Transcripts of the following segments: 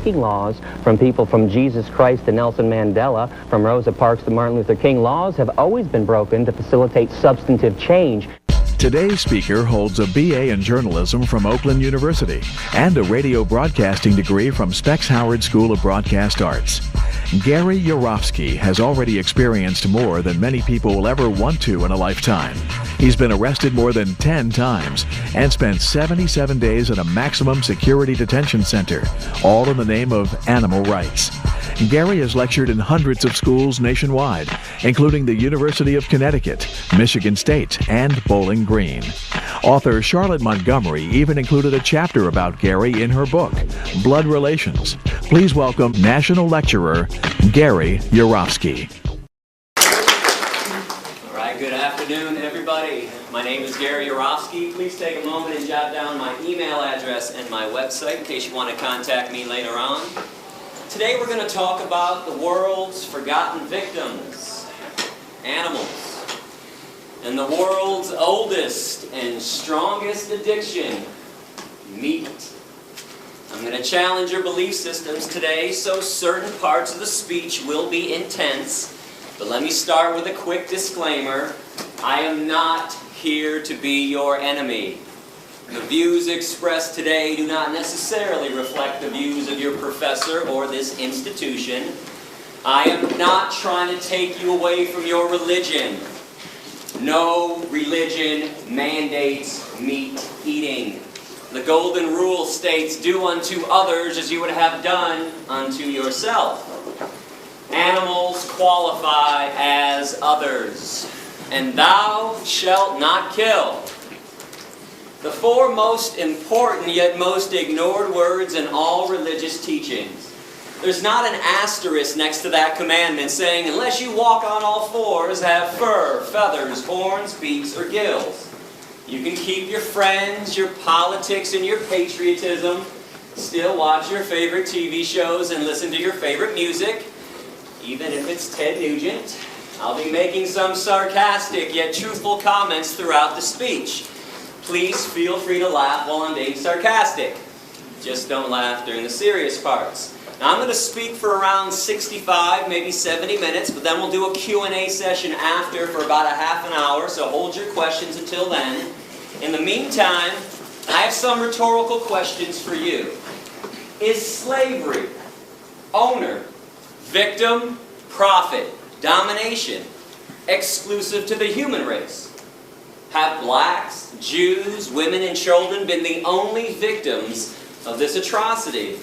breaking laws, from people from Jesus Christ to Nelson Mandela, from Rosa Parks to Martin Luther King. Laws have always been broken to facilitate substantive change. Today's speaker holds a BA in journalism from Oakland University and a radio broadcasting degree from Specs Howard School of Broadcast Arts. Gary Yourofsky has already experienced more than many people will ever want to in a lifetime. He's been arrested more than 10 times and spent 77 days in a maximum security detention center, all in the name of animal rights. Gary has lectured in hundreds of schools nationwide, including the University of Connecticut, Michigan State, and Bowling Green. Author Charlotte Montgomery even included a chapter about Gary in her book, Blood Relations. Please welcome National Lecturer Gary Yourofsky. All right, good afternoon, everybody. My name is Gary Yourofsky. Please take a moment and jot down my email address and my website in case you want to contact me later on. Today we're going to talk about the world's forgotten victims, animals, and the world's oldest and strongest addiction, meat. I'm going to challenge your belief systems today, so certain parts of the speech will be intense. But let me start with a quick disclaimer. I am not here to be your enemy. The views expressed today do not necessarily reflect the views of your professor or this institution. I am not trying to take you away from your religion. No religion mandates meat eating. The golden rule states, do unto others as you would have done unto yourself. Animals qualify as others. And thou shalt not kill. The four most important yet most ignored words in all religious teachings. There's not an asterisk next to that commandment saying, unless you walk on all fours, have fur, feathers, horns, beaks, or gills. You can keep your friends, your politics, and your patriotism, still watch your favorite TV shows and listen to your favorite music, even if it's Ted Nugent. I'll be making some sarcastic yet truthful comments throughout the speech. Please feel free to laugh while I'm being sarcastic. Just don't laugh during the serious parts. Now I'm going to speak for around 65, maybe 70 minutes, but then we'll do a Q&A session after for about a half an hour, so hold your questions until then. In the meantime, I have some rhetorical questions for you. Is slavery, owner, victim, profit, domination, exclusive to the human race? Have blacks, Jews, women, and children been the only victims of this atrocity?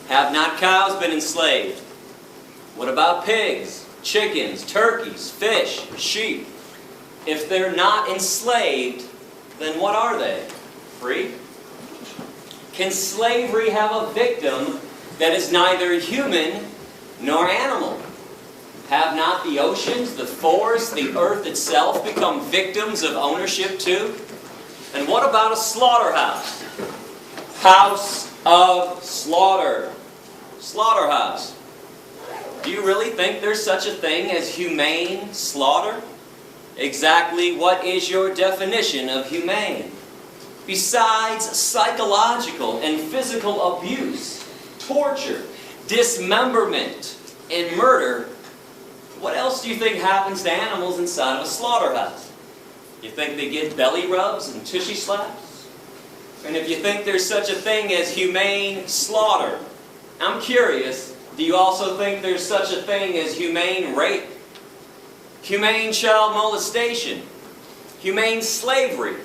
Have not cows been enslaved? What about pigs, chickens, turkeys, fish, sheep? If they're not enslaved, then what are they? Free? Can slavery have a victim that is neither human nor animal? Have not the oceans, the forests, the earth itself become victims of ownership too? And what about a slaughterhouse? House of slaughter. Slaughterhouse. Do you really think there's such a thing as humane slaughter? Exactly what is your definition of humane? Besides psychological and physical abuse, torture, dismemberment, and murder, what else do you think happens to animals inside of a slaughterhouse? You think they get belly rubs and tushy slaps? And if you think there's such a thing as humane slaughter, I'm curious, do you also think there's such a thing as humane rape? Humane child molestation? Humane slavery?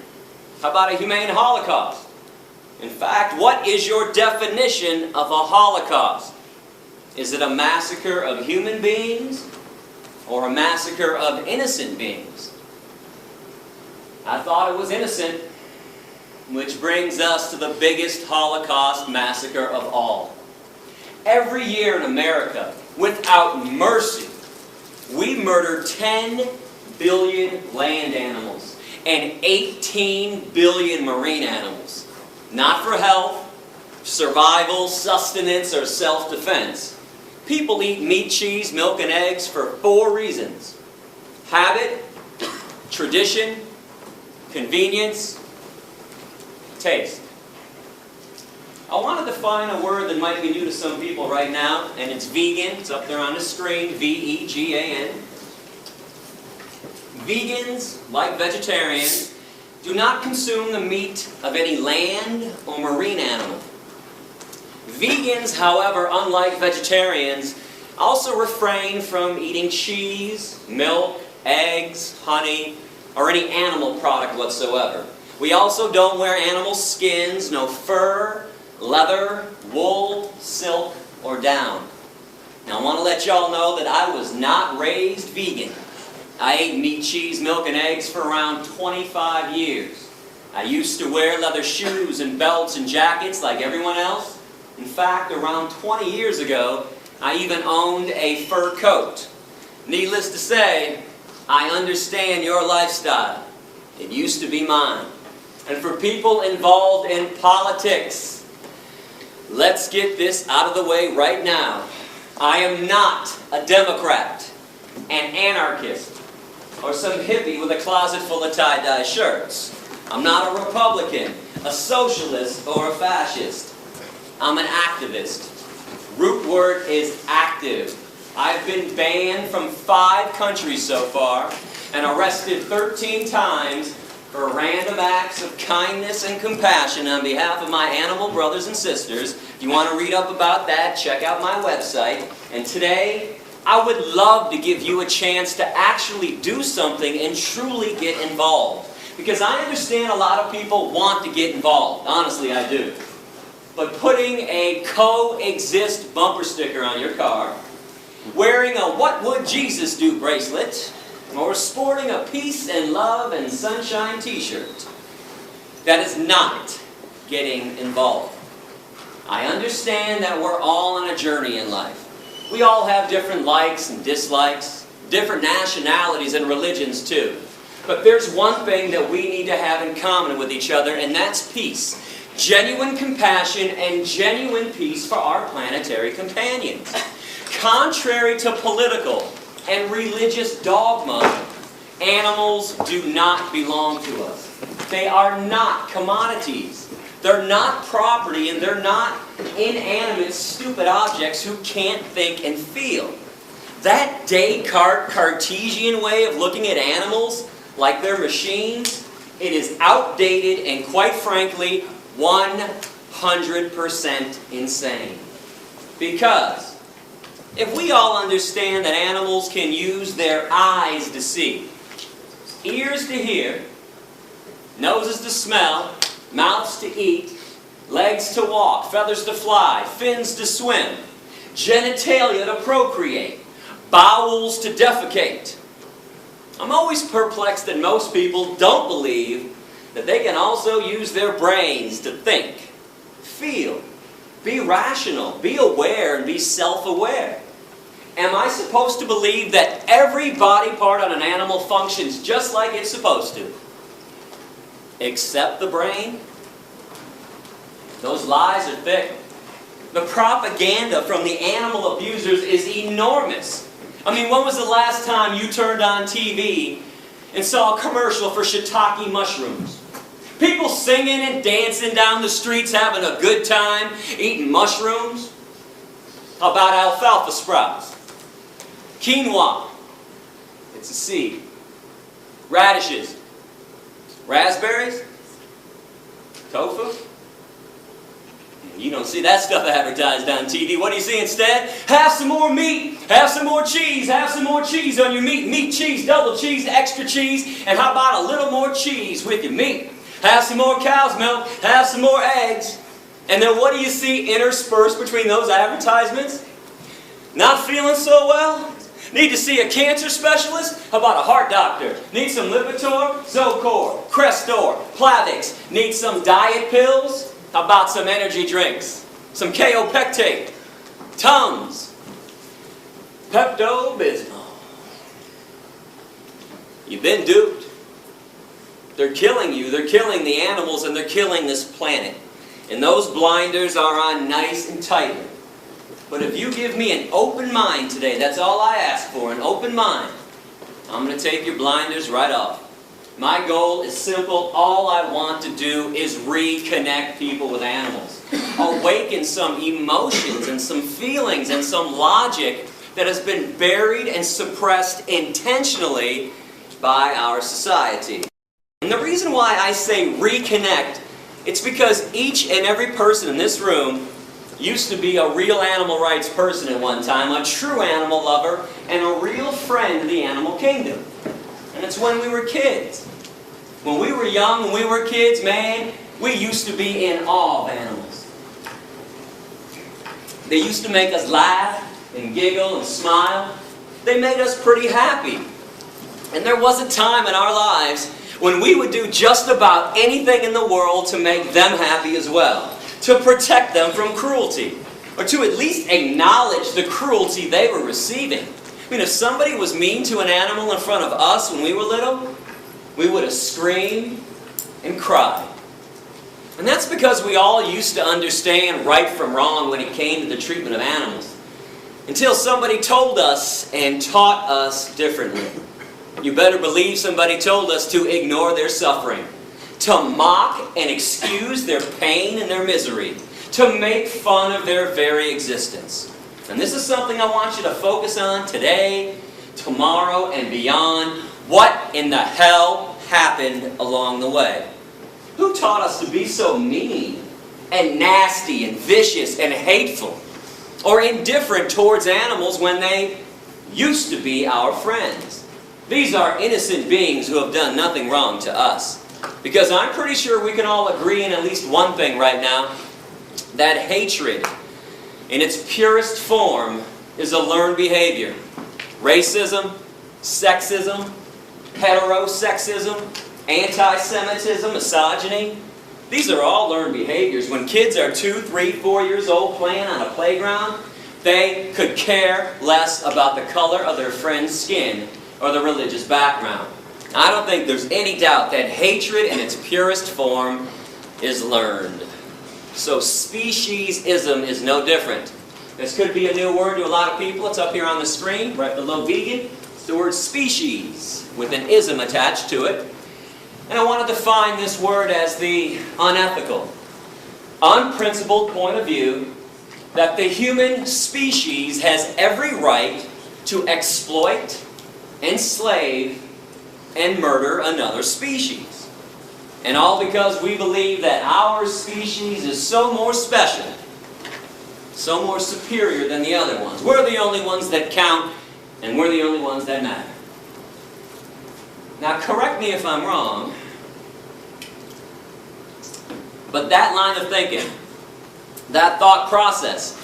How about a humane Holocaust? In fact, what is your definition of a Holocaust? Is it a massacre of human beings? Or a massacre of innocent beings? I thought it was innocent, which brings us to the biggest Holocaust massacre of all. Every year in America, without mercy, we murder 10 billion land animals and 18 billion marine animals. Not for health, survival, sustenance, or self-defense. People eat meat, cheese, milk, and eggs for 4 reasons. Habit, tradition, convenience, taste. I want to define a word that might be new to some people right now, and it's vegan. It's up there on the screen, V-E-G-A-N. Vegans, like vegetarians, do not consume the meat of any land or marine animal. Vegans, however, unlike vegetarians, also refrain from eating cheese, milk, eggs, honey, or any animal product whatsoever. We also don't wear animal skins, no fur, leather, wool, silk, or down. Now I want to let y'all know that I was not raised vegan. I ate meat, cheese, milk, and eggs for around 25 years. I used to wear leather shoes and belts and jackets like everyone else. In fact, around 20 years ago, I even owned a fur coat. Needless to say, I understand your lifestyle. It used to be mine. And for people involved in politics, let's get this out of the way right now. I am not a Democrat, an anarchist, or some hippie with a closet full of tie-dye shirts. I'm not a Republican, a socialist, or a fascist. I'm an activist. Root word is active. I've been banned from 5 countries so far and arrested 13 times for random acts of kindness and compassion on behalf of my animal brothers and sisters. If you want to read up about that, check out my website. And today, I would love to give you a chance to actually do something and truly get involved. Because I understand a lot of people want to get involved. Honestly, I do. But putting a coexist bumper sticker on your car, wearing a "What Would Jesus Do" bracelet, or sporting a peace and love and sunshine t-shirt, that is not getting involved. I understand that we're all on a journey in life. We all have different likes and dislikes, different nationalities and religions too. But there's one thing that we need to have in common with each other, and that's peace. Genuine compassion and genuine peace for our planetary companions. Contrary to political and religious dogma, animals do not belong to us. They are not commodities. They're not property, and they're not inanimate, stupid objects who can't think and feel. That Descartes Cartesian way of looking at animals like they're machines, it is outdated and, quite frankly, 100% insane. Because if we all understand that animals can use their eyes to see, ears to hear, noses to smell, mouths to eat, legs to walk, feathers to fly, fins to swim, genitalia to procreate, bowels to defecate, I'm always perplexed that most people don't believe that they can also use their brains to think, feel, be rational, be aware, and be self-aware. Am I supposed to believe that every body part on an animal functions just like it's supposed to? Except the brain? Those lies are thick. The propaganda from the animal abusers is enormous. I mean, when was the last time you turned on TV and saw a commercial for shiitake mushrooms? People singing and dancing down the streets, having a good time, eating mushrooms. How about alfalfa sprouts? Quinoa. It's a seed. Radishes. Raspberries. Tofu. You don't see that stuff advertised on TV. What do you see instead? Have some more meat. Have some more cheese. Have some more cheese on your meat. Meat, cheese, double cheese, extra cheese. And how about a little more cheese with your meat? Have some more cow's milk. Have some more eggs. And then what do you see interspersed between those advertisements? Not feeling so well? Need to see a cancer specialist? How about a heart doctor? Need some Lipitor, Zocor, Crestor, Plavix? Need some diet pills? How about some energy drinks? Some Kaopectate, Tums, Pepto-Bismol. You've been duped. They're killing you, they're killing the animals, and they're killing this planet. And those blinders are on nice and tight. But if you give me an open mind today, that's all I ask for, an open mind, I'm going to take your blinders right off. My goal is simple. All I want to do is reconnect people with animals. awaken some emotions and some feelings and some logic that has been buried and suppressed intentionally by our society. And the reason why I say reconnect, it's because each and every person in this room used to be a real animal rights person at one time, a true animal lover, and a real friend of the animal kingdom. And it's when we were kids. When we were young, when we were kids, man, we used to be in awe of animals. They used to make us laugh and giggle and smile. They made us pretty happy. And there was a time in our lives when we would do just about anything in the world to make them happy as well, to protect them from cruelty, or to at least acknowledge the cruelty they were receiving. I mean, if somebody was mean to an animal in front of us when we were little, we would have screamed and cried. And that's because we all used to understand right from wrong when it came to the treatment of animals, until somebody told us and taught us differently. You better believe somebody told us to ignore their suffering, to mock and excuse their pain and their misery, to make fun of their very existence. And this is something I want you to focus on today, tomorrow, and beyond. What in the hell happened along the way? Who taught us to be so mean and nasty and vicious and hateful, or indifferent towards animals when they used to be our friends? These are innocent beings who have done nothing wrong to us. Because I'm pretty sure we can all agree in at least one thing right now, that hatred in its purest form is a learned behavior. Racism, sexism, heterosexism, anti-Semitism, misogyny, these are all learned behaviors. When kids are 2, 3, 4 years old playing on a playground, they could care less about the color of their friend's skin or the religious background. I don't think there's any doubt that hatred in its purest form is learned. So speciesism is no different. This could be a new word to a lot of people. It's up here on the screen, right below vegan. It's the word species, with an ism attached to it. And I want to define this word as the unethical, unprincipled point of view that the human species has every right to exploit, enslave, and murder another species. And all because we believe that our species is so more special, so more superior than the other ones. We're the only ones that count, and we're the only ones that matter. Now, correct me if I'm wrong, but that line of thinking, that thought process,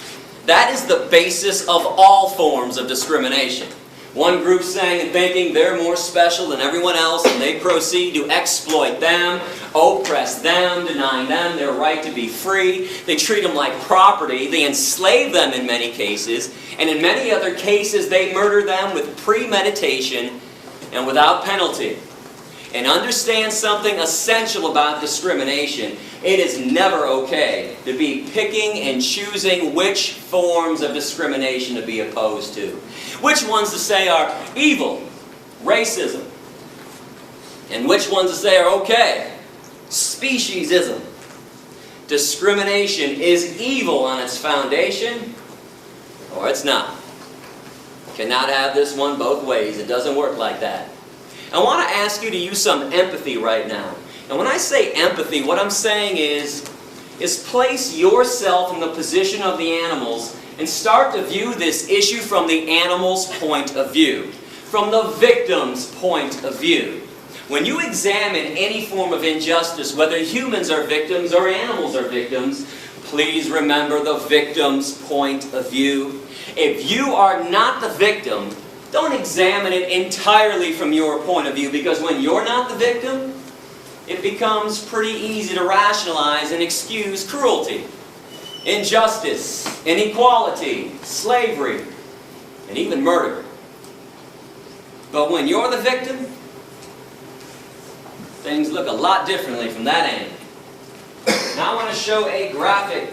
that is the basis of all forms of discrimination. One group saying and thinking they're more special than everyone else, and they proceed to exploit them, oppress them, denying them their right to be free. They treat them like property. They enslave them in many cases, and in many other cases they murder them with premeditation and without penalty. And understand something essential about discrimination. It is never okay to be picking and choosing which forms of discrimination to be opposed to. Which ones to say are evil, racism, and which ones to say are okay, speciesism. Discrimination is evil on its foundation, or it's not. Cannot have this one both ways. It doesn't work like that. I want to ask you to use some empathy right now. And when I say empathy, what I'm saying is place yourself in the position of the animals and start to view this issue from the animal's point of view, from the victim's point of view. When you examine any form of injustice, whether humans are victims or animals are victims, please remember the victim's point of view. If you are not the victim, don't examine it entirely from your point of view, because when you're not the victim, it becomes pretty easy to rationalize and excuse cruelty, injustice, inequality, slavery, and even murder. But when you're the victim, things look a lot differently from that angle. Now I want to show a graphic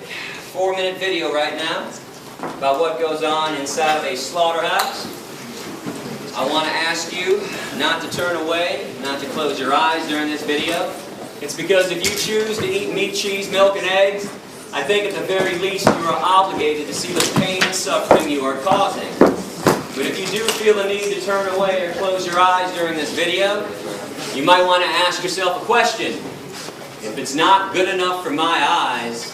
4-minute video right now about what goes on inside of a slaughterhouse. I want to ask you not to turn away, not to close your eyes during this video. It's because if you choose to eat meat, cheese, milk, and eggs, I think at the very least you are obligated to see the pain and suffering you are causing. But if you do feel the need to turn away or close your eyes during this video, you might want to ask yourself a question. If it's not good enough for my eyes,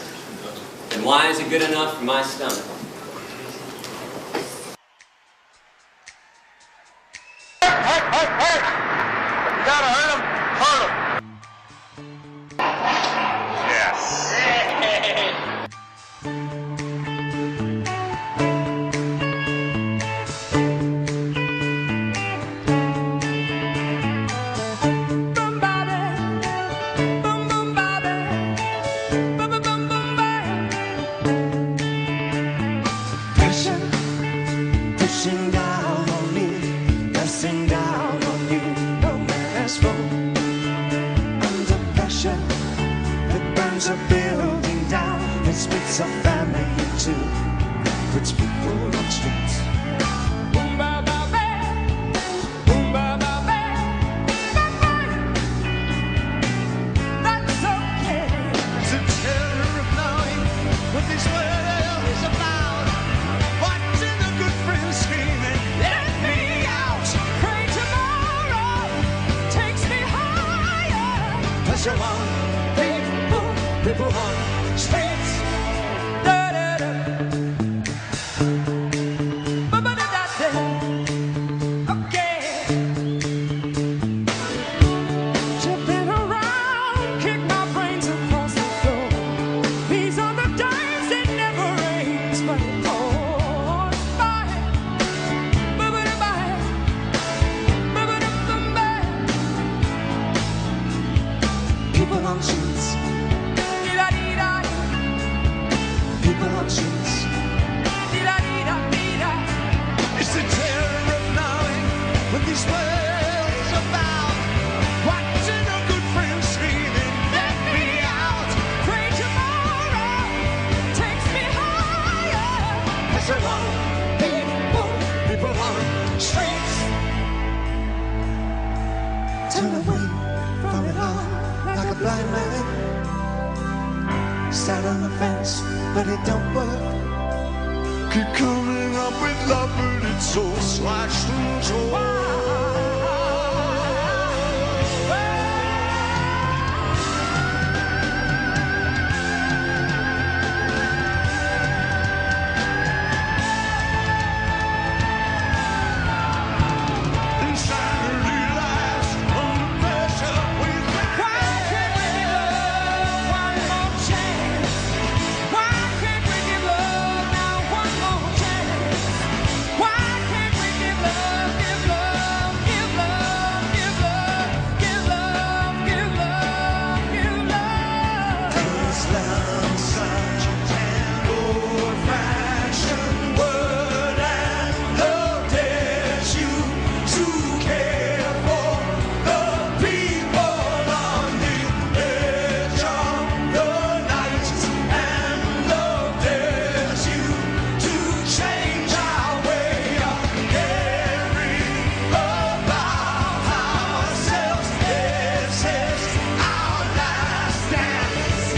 then why is it good enough for my stomach? Hey! You gotta hurt him, hurt him. Yes. Pushing down on me, pressing down on you. No man has fallen under pressure. It burns a building down. It splits a family in two. Puts people on streets. Boom ba ba ba, boom ba ba ba, ba ba. That's okay. It's a terror of knowing what this world is about. Watching a good friend screaming, let me out. Pray tomorrow takes me higher. Pressure on people on streets. Da da da. Ba ba da da da. Okay. Jumping around, kick my brains across the floor. These are the days it never rains, but it pours by. Ba ba da ba. Ba ba da ba ba. People on streets. People on streets. It's the terror of knowing what this world is about. Watching a good friend screaming, let me out. Pray tomorrow takes me higher. Pressure on people on streets. Turn away from it all like a blind man. Sat on the fence, but it don't work. Keep coming up with love, but it's so slashed and torn. Insanity lies under pressure. Why can't we give love one more chance? Why can't we give love now one more chance? Why can't we give love, give love, give love, give love, give love, give love, give love? Is love such an old-fashioned word, and love dares you to care for the people on the edge of the night, and love dares you to change our way of caring about ourselves. This is our last dance.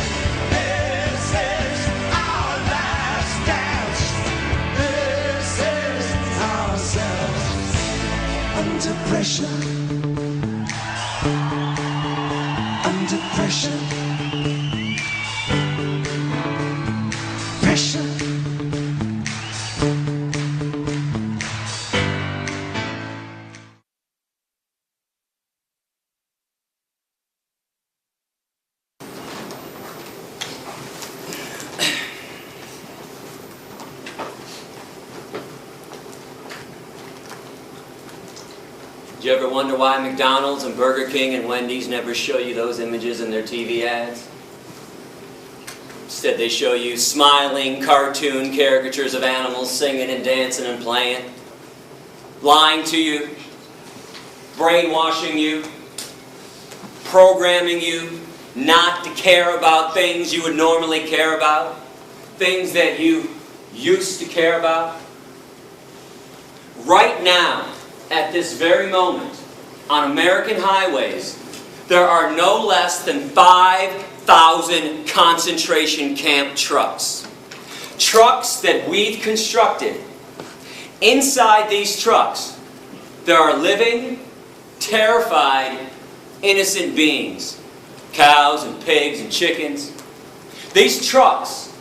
This is our last dance. This is ourselves under pressure. Under pressure. Pressure. Do you ever wonder why McDonald's and Burger King and Wendy's never show you those images in their TV ads? Instead they show you smiling cartoon caricatures of animals singing and dancing and playing, lying to you, brainwashing you, programming you not to care about things you would normally care about, things that you used to care about. Right now, at this very moment, on American highways, there are no less than 5 100,000 concentration camp trucks. Trucks that we've constructed. Inside these trucks, there are living, terrified, innocent beings. Cows and pigs and chickens. These trucks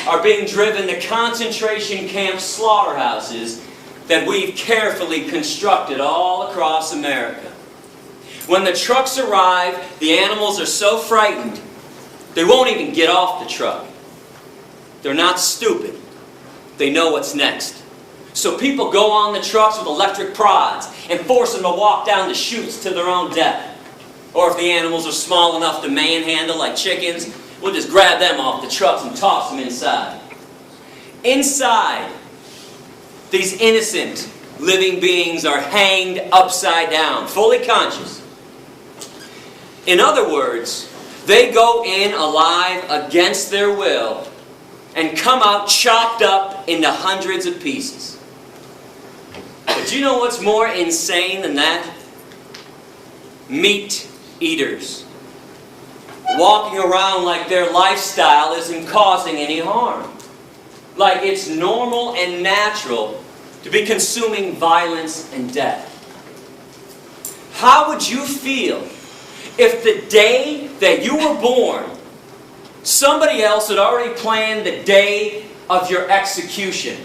are being driven to concentration camp slaughterhouses that we've carefully constructed all across America. When the trucks arrive, the animals are so frightened, they won't even get off the truck. They're not stupid. They know what's next. So people go on the trucks with electric prods and force them to walk down the chutes to their own death. Or if the animals are small enough to manhandle like chickens, we'll just grab them off the trucks and toss them inside. Inside, these innocent living beings are hanged upside down, fully conscious. In other words, they go in alive against their will and come out chopped up into hundreds of pieces. But you know what's more insane than that? Meat eaters. Walking around like their lifestyle isn't causing any harm. Like it's normal and natural to be consuming violence and death. How would you feel if the day that you were born, somebody else had already planned the day of your execution?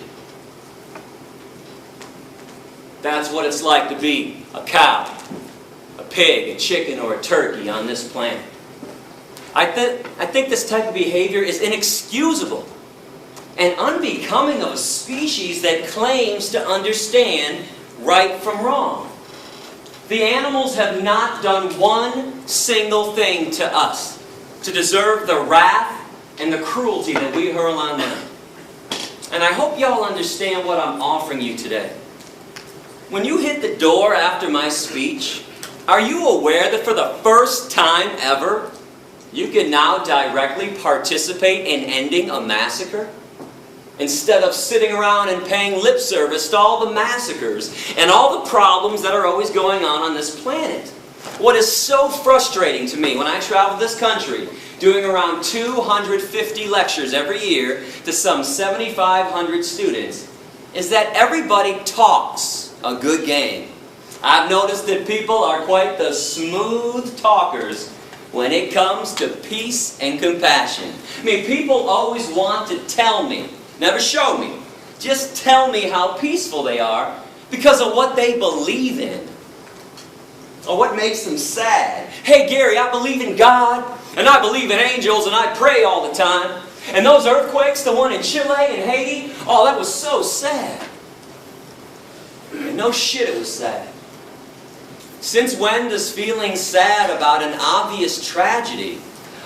That's what it's like to be a cow, a pig, a chicken, or a turkey on this planet. I think this type of behavior is inexcusable and unbecoming of a species that claims to understand right from wrong. The animals have not done one single thing to us to deserve the wrath and the cruelty that we hurl on them. And I hope y'all understand what I'm offering you today. When you hit the door after my speech, are you aware that for the first time ever, you can now directly participate in ending a massacre? Instead of sitting around and paying lip service to all the massacres and all the problems that are always going on this planet. What is so frustrating to me when I travel this country, doing around 250 lectures every year to some 7,500 students, is that everybody talks a good game. I've noticed that people are quite the smooth talkers when it comes to peace and compassion. I mean, people always want to tell me, never show me, just tell me how peaceful they are because of what they believe in or what makes them sad. Hey Gary, I believe in God and I believe in angels and I pray all the time. And those earthquakes, the one in Chile and Haiti, oh, that was so sad. And no shit, it was sad. Since when does feeling sad about an obvious tragedy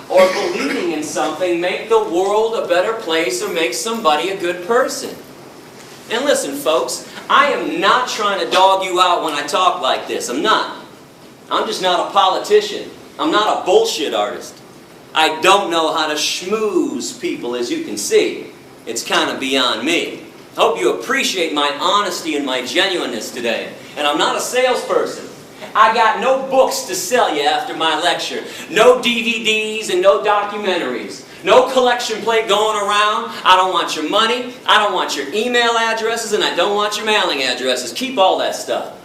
or believing in something make the world a better place or make somebody a good person? And listen, folks, I am not trying to dog you out when I talk like this. I'm not. I'm just not a politician. I'm not a bullshit artist. I don't know how to schmooze people, as you can see. It's kind of beyond me. I hope you appreciate my honesty and my genuineness today. And I'm not a salesperson. I got no books to sell you after my lecture. No DVDs and no documentaries. No collection plate going around. I don't want your money. I don't want your email addresses. And I don't want your mailing addresses. Keep all that stuff.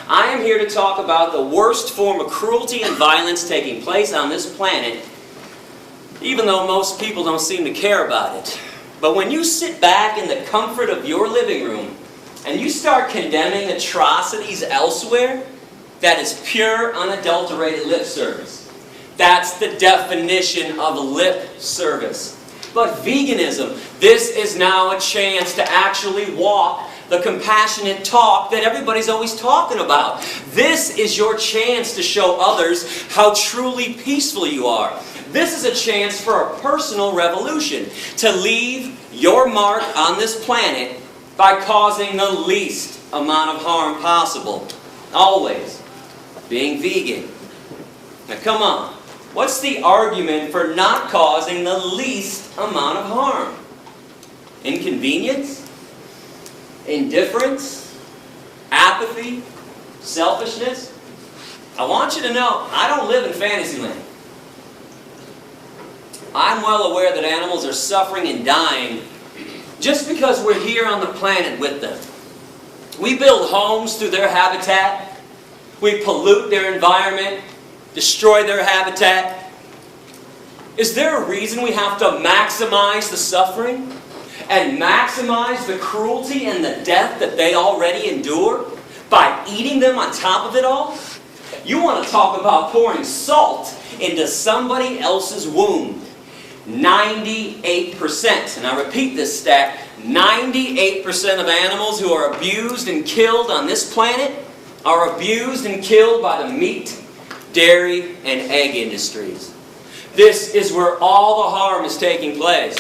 I am here to talk about the worst form of cruelty and violence taking place on this planet, even though most people don't seem to care about it. But when you sit back in the comfort of your living room and you start condemning atrocities elsewhere, that is pure, unadulterated lip service. That's the definition of lip service. But veganism, this is now a chance to actually walk the compassionate talk that everybody's always talking about. This is your chance to show others how truly peaceful you are. This is a chance for a personal revolution, to leave your mark on this planet by causing the least amount of harm possible. Always. Being vegan. Now come on. What's the argument for not causing the least amount of harm? Inconvenience? Indifference? Apathy? Selfishness? I want you to know, I don't live in Fantasyland. I'm well aware that animals are suffering and dying just because we're here on the planet with them. We build homes through their habitat. We pollute their environment, destroy their habitat. Is there a reason we have to maximize the suffering and maximize the cruelty and the death that they already endure by eating them on top of it all? You want to talk about pouring salt into somebody else's wound. 98%, and I repeat this stat, 98% of animals who are abused and killed on this planet are abused and killed by the meat, dairy, and egg industries. This is where all the harm is taking place.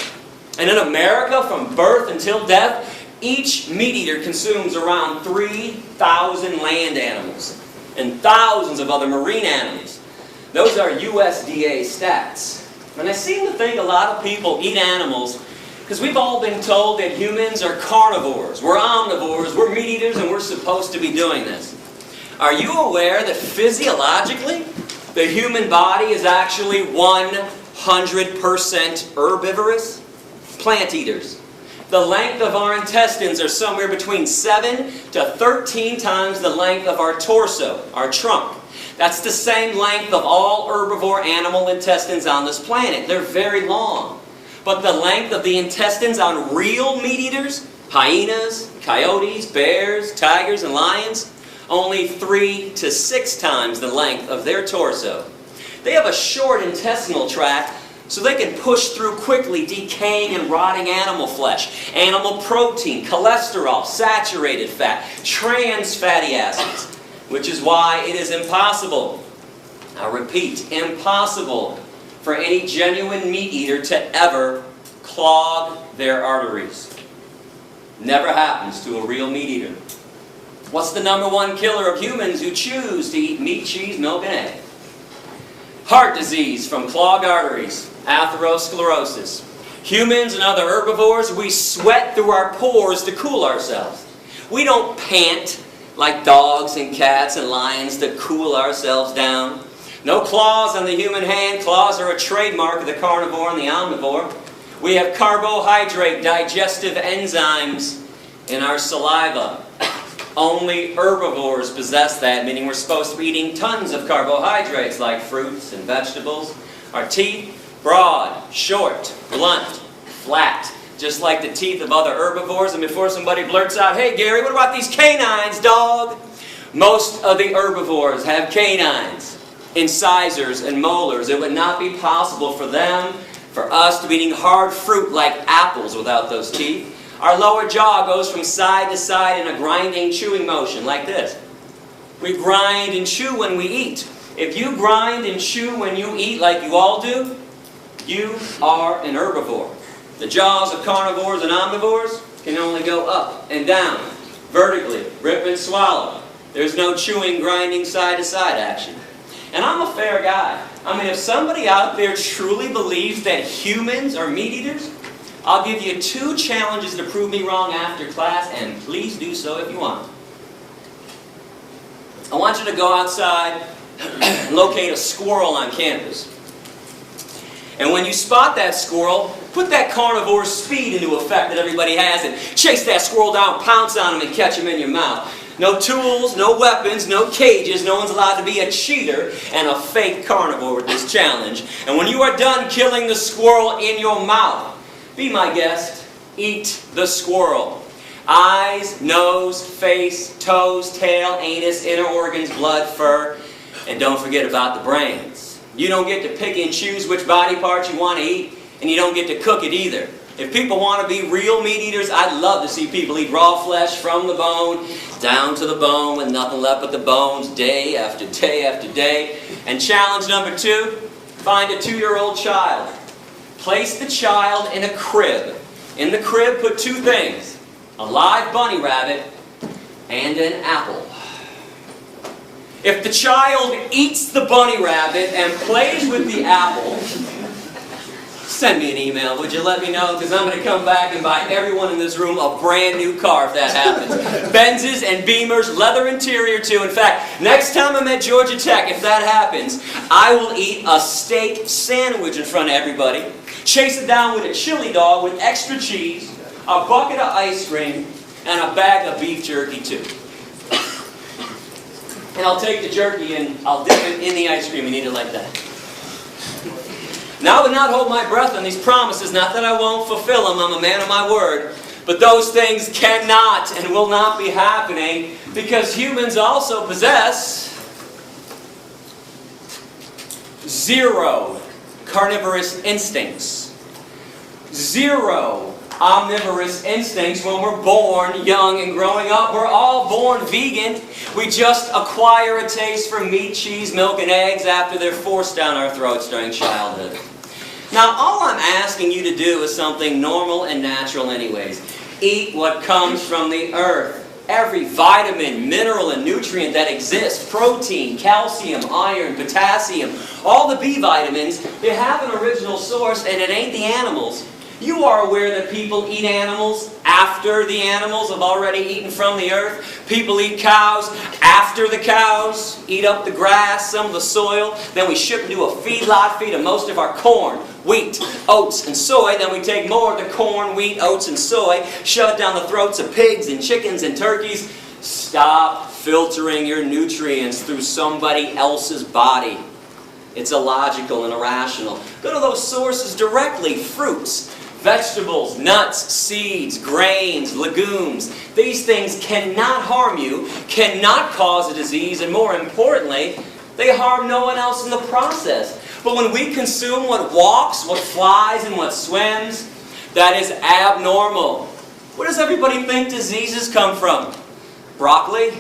And in America, from birth until death, each meat eater consumes around 3,000 land animals and thousands of other marine animals. Those are USDA stats. And I seem to think a lot of people eat animals because we've all been told that humans are carnivores, we're omnivores, we're meat eaters, and we're supposed to be doing this. Are you aware that physiologically, the human body is actually 100% herbivorous? Plant eaters. The length of our intestines are somewhere between 7 to 13 times the length of our torso, our trunk. That's the same length of all herbivore animal intestines on this planet. They're very long. But the length of the intestines on real meat eaters, hyenas, coyotes, bears, tigers, and lions, only 3 to 6 times the length of their torso. They have a short intestinal tract so they can push through quickly decaying and rotting animal flesh, animal protein, cholesterol, saturated fat, trans fatty acids, which is why it is impossible, I repeat, impossible for any genuine meat eater to ever clog their arteries. Never happens to a real meat eater. What's the #1 killer of humans who choose to eat meat, cheese, milk, and egg? Heart disease from clogged arteries, atherosclerosis. Humans and other herbivores, we sweat through our pores to cool ourselves. We don't pant like dogs and cats and lions to cool ourselves down. No claws on the human hand. Claws are a trademark of the carnivore and the omnivore. We have carbohydrate digestive enzymes in our saliva. Only herbivores possess that, meaning we're supposed to be eating tons of carbohydrates like fruits and vegetables. Our teeth, broad, short, blunt, flat, just like the teeth of other herbivores. And before somebody blurts out, "Hey Gary, what about these canines, dog?" Most of the herbivores have canines, incisors, and molars. It would not be possible for us to be eating hard fruit like apples without those teeth. Our lower jaw goes from side to side in a grinding, chewing motion, like this. We grind and chew when we eat. If you grind and chew when you eat like you all do, you are an herbivore. The jaws of carnivores and omnivores can only go up and down, vertically, rip and swallow. There's no chewing, grinding, side-to-side action. And I'm a fair guy. I mean, if somebody out there truly believes that humans are meat eaters, I'll give you 2 challenges to prove me wrong after class, and please do so if you want. I want you to go outside and locate a squirrel on campus. And when you spot that squirrel, put that carnivore speed into effect that everybody has and chase that squirrel down, pounce on him, and catch him in your mouth. No tools, no weapons, no cages. No one's allowed to be a cheater and a fake carnivore with this challenge. And when you are done killing the squirrel in your mouth, be my guest, eat the squirrel. Eyes, nose, face, toes, tail, anus, inner organs, blood, fur, and don't forget about the brains. You don't get to pick and choose which body parts you want to eat, and you don't get to cook it either. If people want to be real meat eaters, I'd love to see people eat raw flesh from the bone, down to the bone, with nothing left but the bones, day after day after day. And challenge #2, find a 2-year-old child. Place the child in a crib. In the crib, put 2 things: a live bunny rabbit and an apple. If the child eats the bunny rabbit and plays with the apple, send me an email, would you? Let me know, because I'm going to come back and buy everyone in this room a brand new car if that happens. Benzes and Beamers, leather interior too. In fact, next time I'm at Georgia Tech, if that happens, I will eat a steak sandwich in front of everybody. Chase it down with a chili dog with extra cheese, a bucket of ice cream, and a bag of beef jerky too. And I'll take the jerky and I'll dip it in the ice cream and eat it like that. Now I would not hold my breath on these promises, not that I won't fulfill them, I'm a man of my word. But those things cannot and will not be happening because humans also possess 0 carnivorous instincts. 0 omnivorous instincts when we're born young and growing up. We're all born vegan. We just acquire a taste for meat, cheese, milk, and eggs after they're forced down our throats during childhood. Now, all I'm asking you to do is something normal and natural anyways. Eat what comes from the earth. Every vitamin, mineral, and nutrient that exists, protein, calcium, iron, potassium, all the B vitamins, they have an original source and it ain't the animals. You are aware that people eat animals after the animals have already eaten from the earth. People eat cows after the cows eat up the grass, some of the soil. Then we ship them to a feedlot, feed them most of our corn, wheat, oats, and soy. Then we take more of the corn, wheat, oats, and soy, shove it down the throats of pigs and chickens and turkeys. Stop filtering your nutrients through somebody else's body. It's illogical and irrational. Go to those sources directly. Fruits, vegetables, nuts, seeds, grains, legumes. These things cannot harm you, cannot cause a disease, and more importantly, they harm no one else in the process. But when we consume what walks, what flies, and what swims, that is abnormal. Where does everybody think diseases come from? Broccoli?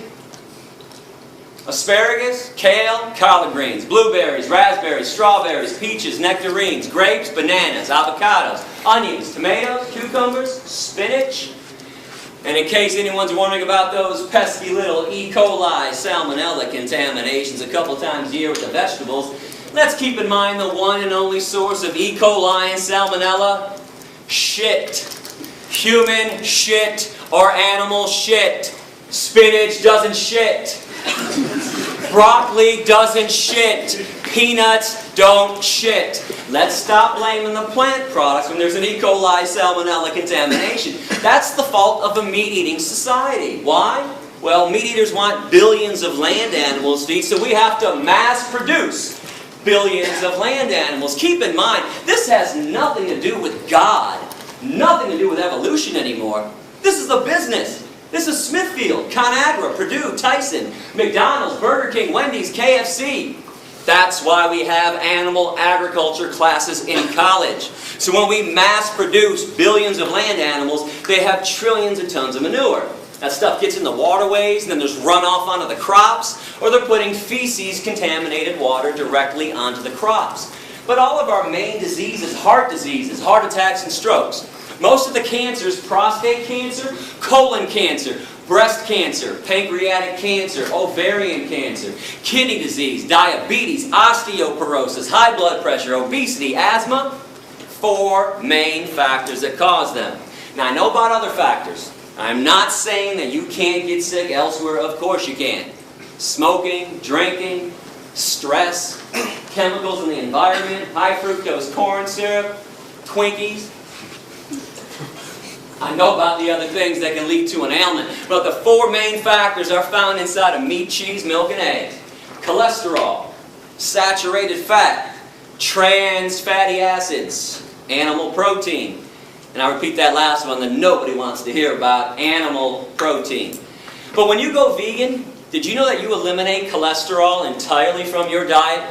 Asparagus, kale, collard greens, blueberries, raspberries, strawberries, peaches, nectarines, grapes, bananas, avocados, onions, tomatoes, cucumbers, spinach. And in case anyone's wondering about those pesky little E. coli salmonella contaminations a couple times a year with the vegetables, let's keep in mind the one and only source of E. coli and salmonella: shit. Human shit or animal shit. Spinach doesn't shit. Broccoli doesn't shit. Peanuts don't shit. Let's stop blaming the plant products when there's an E. coli salmonella contamination. That's the fault of a meat-eating society. Why? Well, meat eaters want billions of land animals to eat, so we have to mass produce billions of land animals. Keep in mind, this has nothing to do with God, nothing to do with evolution anymore. This is a business. This is Smithfield, ConAgra, Purdue, Tyson, McDonald's, Burger King, Wendy's, KFC. That's why we have animal agriculture classes in college. So when we mass produce billions of land animals, they have trillions of tons of manure. That stuff gets in the waterways, and then there's runoff onto the crops, or they're putting feces-contaminated water directly onto the crops. But all of our main diseases, heart attacks, and strokes. Most of the cancers: prostate cancer, colon cancer, breast cancer, pancreatic cancer, ovarian cancer, kidney disease, diabetes, osteoporosis, high blood pressure, obesity, asthma. 4 main factors that cause them. Now, I know about other factors. I'm not saying that you can't get sick elsewhere. Of course you can. Smoking, drinking, stress, chemicals in the environment, high fructose corn syrup, Twinkies. I know about the other things that can lead to an ailment, but the 4 main factors are found inside of meat, cheese, milk, and eggs. Cholesterol, saturated fat, trans fatty acids, animal protein. And I repeat that last one that nobody wants to hear about: animal protein. But when you go vegan, did you know that you eliminate cholesterol entirely from your diet?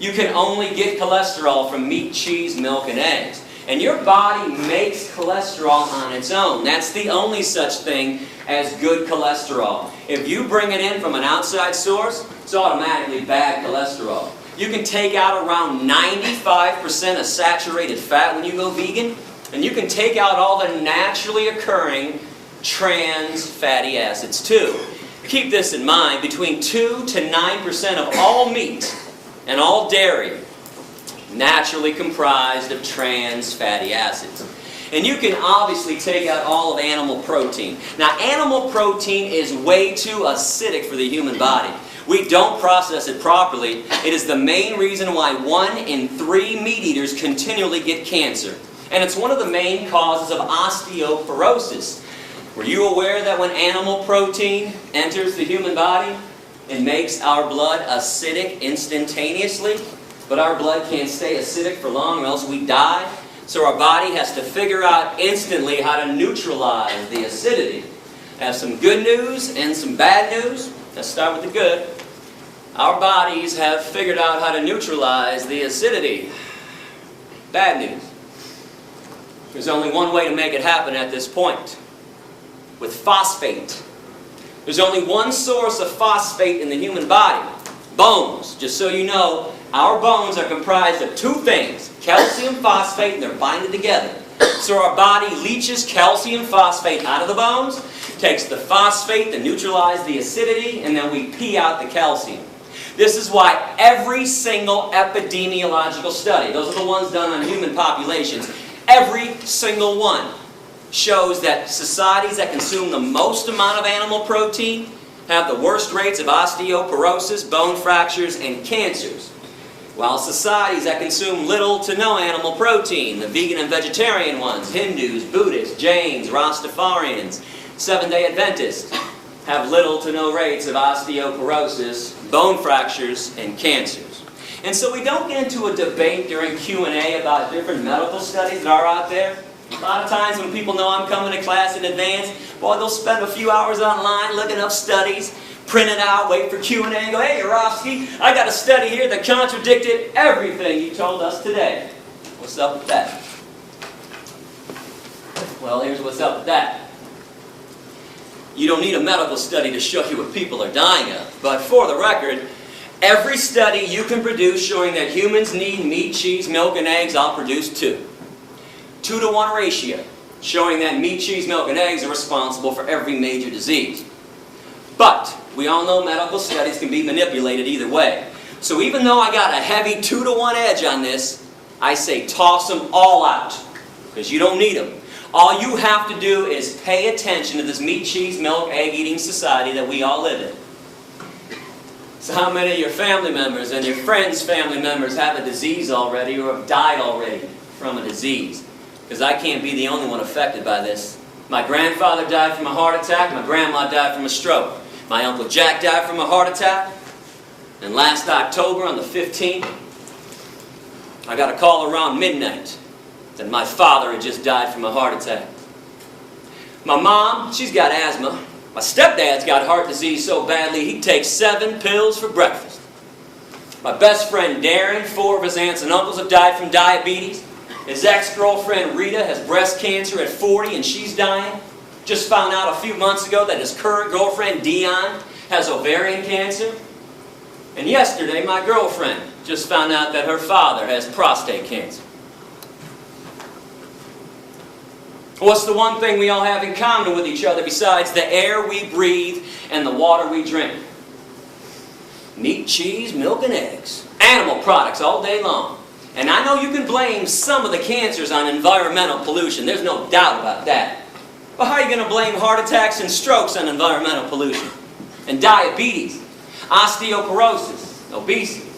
You can only get cholesterol from meat, cheese, milk, and eggs. And your body makes cholesterol on its own. That's the only such thing as good cholesterol. If you bring it in from an outside source, it's automatically bad cholesterol. You can take out around 95% of saturated fat when you go vegan, and you can take out all the naturally occurring trans fatty acids too. Keep this in mind: between 2 to 9% of all meat and all dairy naturally comprised of trans fatty acids. And you can obviously take out all of animal protein. Now, animal protein is way too acidic for the human body. We don't process it properly. It is the main reason why 1 in 3 meat eaters continually get cancer. And it's one of the main causes of osteoporosis. Were you aware that when animal protein enters the human body, it makes our blood acidic instantaneously? But our blood can't stay acidic for long or else we die. So our body has to figure out instantly how to neutralize the acidity. I have some good news and some bad news. Let's start with the good. Our bodies have figured out how to neutralize the acidity. Bad news. There's only one way to make it happen at this point. With phosphate. There's only one source of phosphate in the human body. Bones. Just so you know, our bones are comprised of 2 things. Calcium phosphate, and they're binded together. So our body leaches calcium phosphate out of the bones, takes the phosphate to neutralize the acidity, and then we pee out the calcium. This is why every single epidemiological study, those are the ones done on human populations, every single one shows that societies that consume the most amount of animal protein have the worst rates of osteoporosis, bone fractures, and cancers. While societies that consume little to no animal protein, the vegan and vegetarian ones, Hindus, Buddhists, Jains, Rastafarians, Seventh-day Adventists, have little to no rates of osteoporosis, bone fractures, and cancers. And so we don't get into a debate during Q&A about different medical studies that are out there. A lot of times when people know I'm coming to class in advance, boy, they'll spend a few hours online looking up studies, print it out, wait for Q&A, and go, hey, Yourofsky, I got a study here that contradicted everything you told us today. What's up with that? Well, here's what's up with that. You don't need a medical study to show you what people are dying of. But for the record, every study you can produce showing that humans need meat, cheese, milk, and eggs, I'll produce 2. 2-to-1 ratio, showing that meat, cheese, milk, and eggs are responsible for every major disease. But we all know medical studies can be manipulated either way. So even though I got a heavy 2-to-1 edge on this, I say toss them all out, because you don't need them. All you have to do is pay attention to this meat, cheese, milk, egg-eating society that we all live in. So how many of your family members and your friends' family members have a disease already or have died already from a disease? Because I can't be the only one affected by this. My grandfather died from a heart attack. My grandma died from a stroke. My Uncle Jack died from a heart attack. And last October on the 15th, I got a call around midnight that my father had just died from a heart attack. My mom, she's got asthma. My stepdad's got heart disease so badly he takes 7 pills for breakfast. My best friend Darren, 4 of his aunts and uncles have died from diabetes. His ex-girlfriend Rita has breast cancer at 40 and she's dying. Just found out a few months ago that his current girlfriend Dion has ovarian cancer. And yesterday my girlfriend just found out that her father has prostate cancer. What's the one thing we all have in common with each other besides the air we breathe and the water we drink? Meat, cheese, milk, and eggs. Animal products all day long. And I know you can blame some of the cancers on environmental pollution. There's no doubt about that. But how are you going to blame heart attacks and strokes on environmental pollution? And diabetes, osteoporosis, obesity.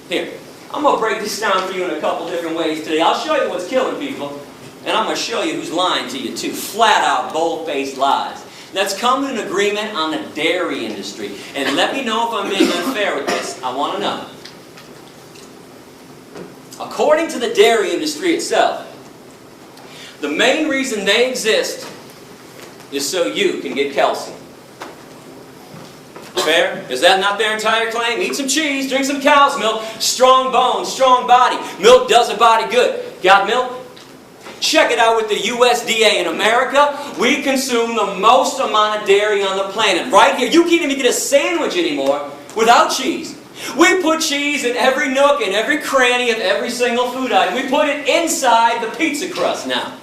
Here, I'm going to break this down for you in a couple different ways today. I'll show you what's killing people. And I'm going to show you who's lying to you too. Flat out, bold-faced lies. Let's come to an agreement on the dairy industry. And let me know if I'm being unfair with this. I want to know. According to the dairy industry itself, the main reason they exist is so you can get calcium. Fair? Is that not their entire claim? Eat some cheese, drink some cow's milk, strong bones, strong body. Milk does a body good. Got milk? Check it out with the USDA. In America, we consume the most amount of dairy on the planet. Right here, you can't even get a sandwich anymore without cheese. We put cheese in every nook and every cranny of every single food item. We put it inside the pizza crust now.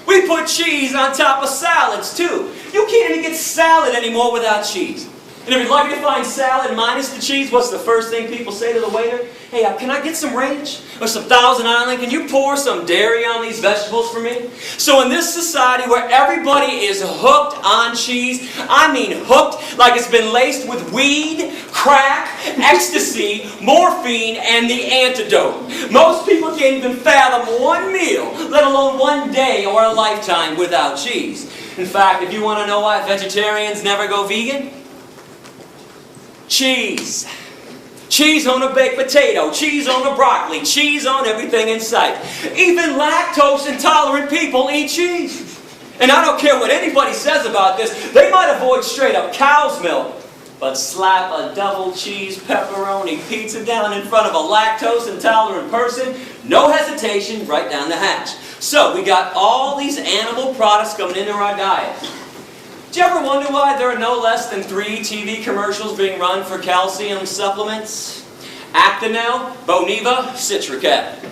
We put cheese on top of salads too. You can't even get salad anymore without cheese. And if you're lucky to find salad minus the cheese, what's the first thing people say to the waiter? Hey, can I get some ranch? Or some Thousand Island? Can you pour some dairy on these vegetables for me? So in this society where everybody is hooked on cheese, I mean hooked like it's been laced with weed, crack, ecstasy, morphine, and the antidote. Most people can't even fathom one meal, let alone one day or a lifetime without cheese. In fact, if you want to know why vegetarians never go vegan, cheese. Cheese on a baked potato, cheese on a broccoli, cheese on everything in sight. Even lactose intolerant people eat cheese. And I don't care what anybody says about this, they might avoid straight up cow's milk, but slap a double cheese pepperoni pizza down in front of a lactose intolerant person, no hesitation, right down the hatch. So we got all these animal products coming into our diet. Do you ever wonder why there are no less than 3 TV commercials being run for calcium supplements? Actonel, Boniva, Citracat.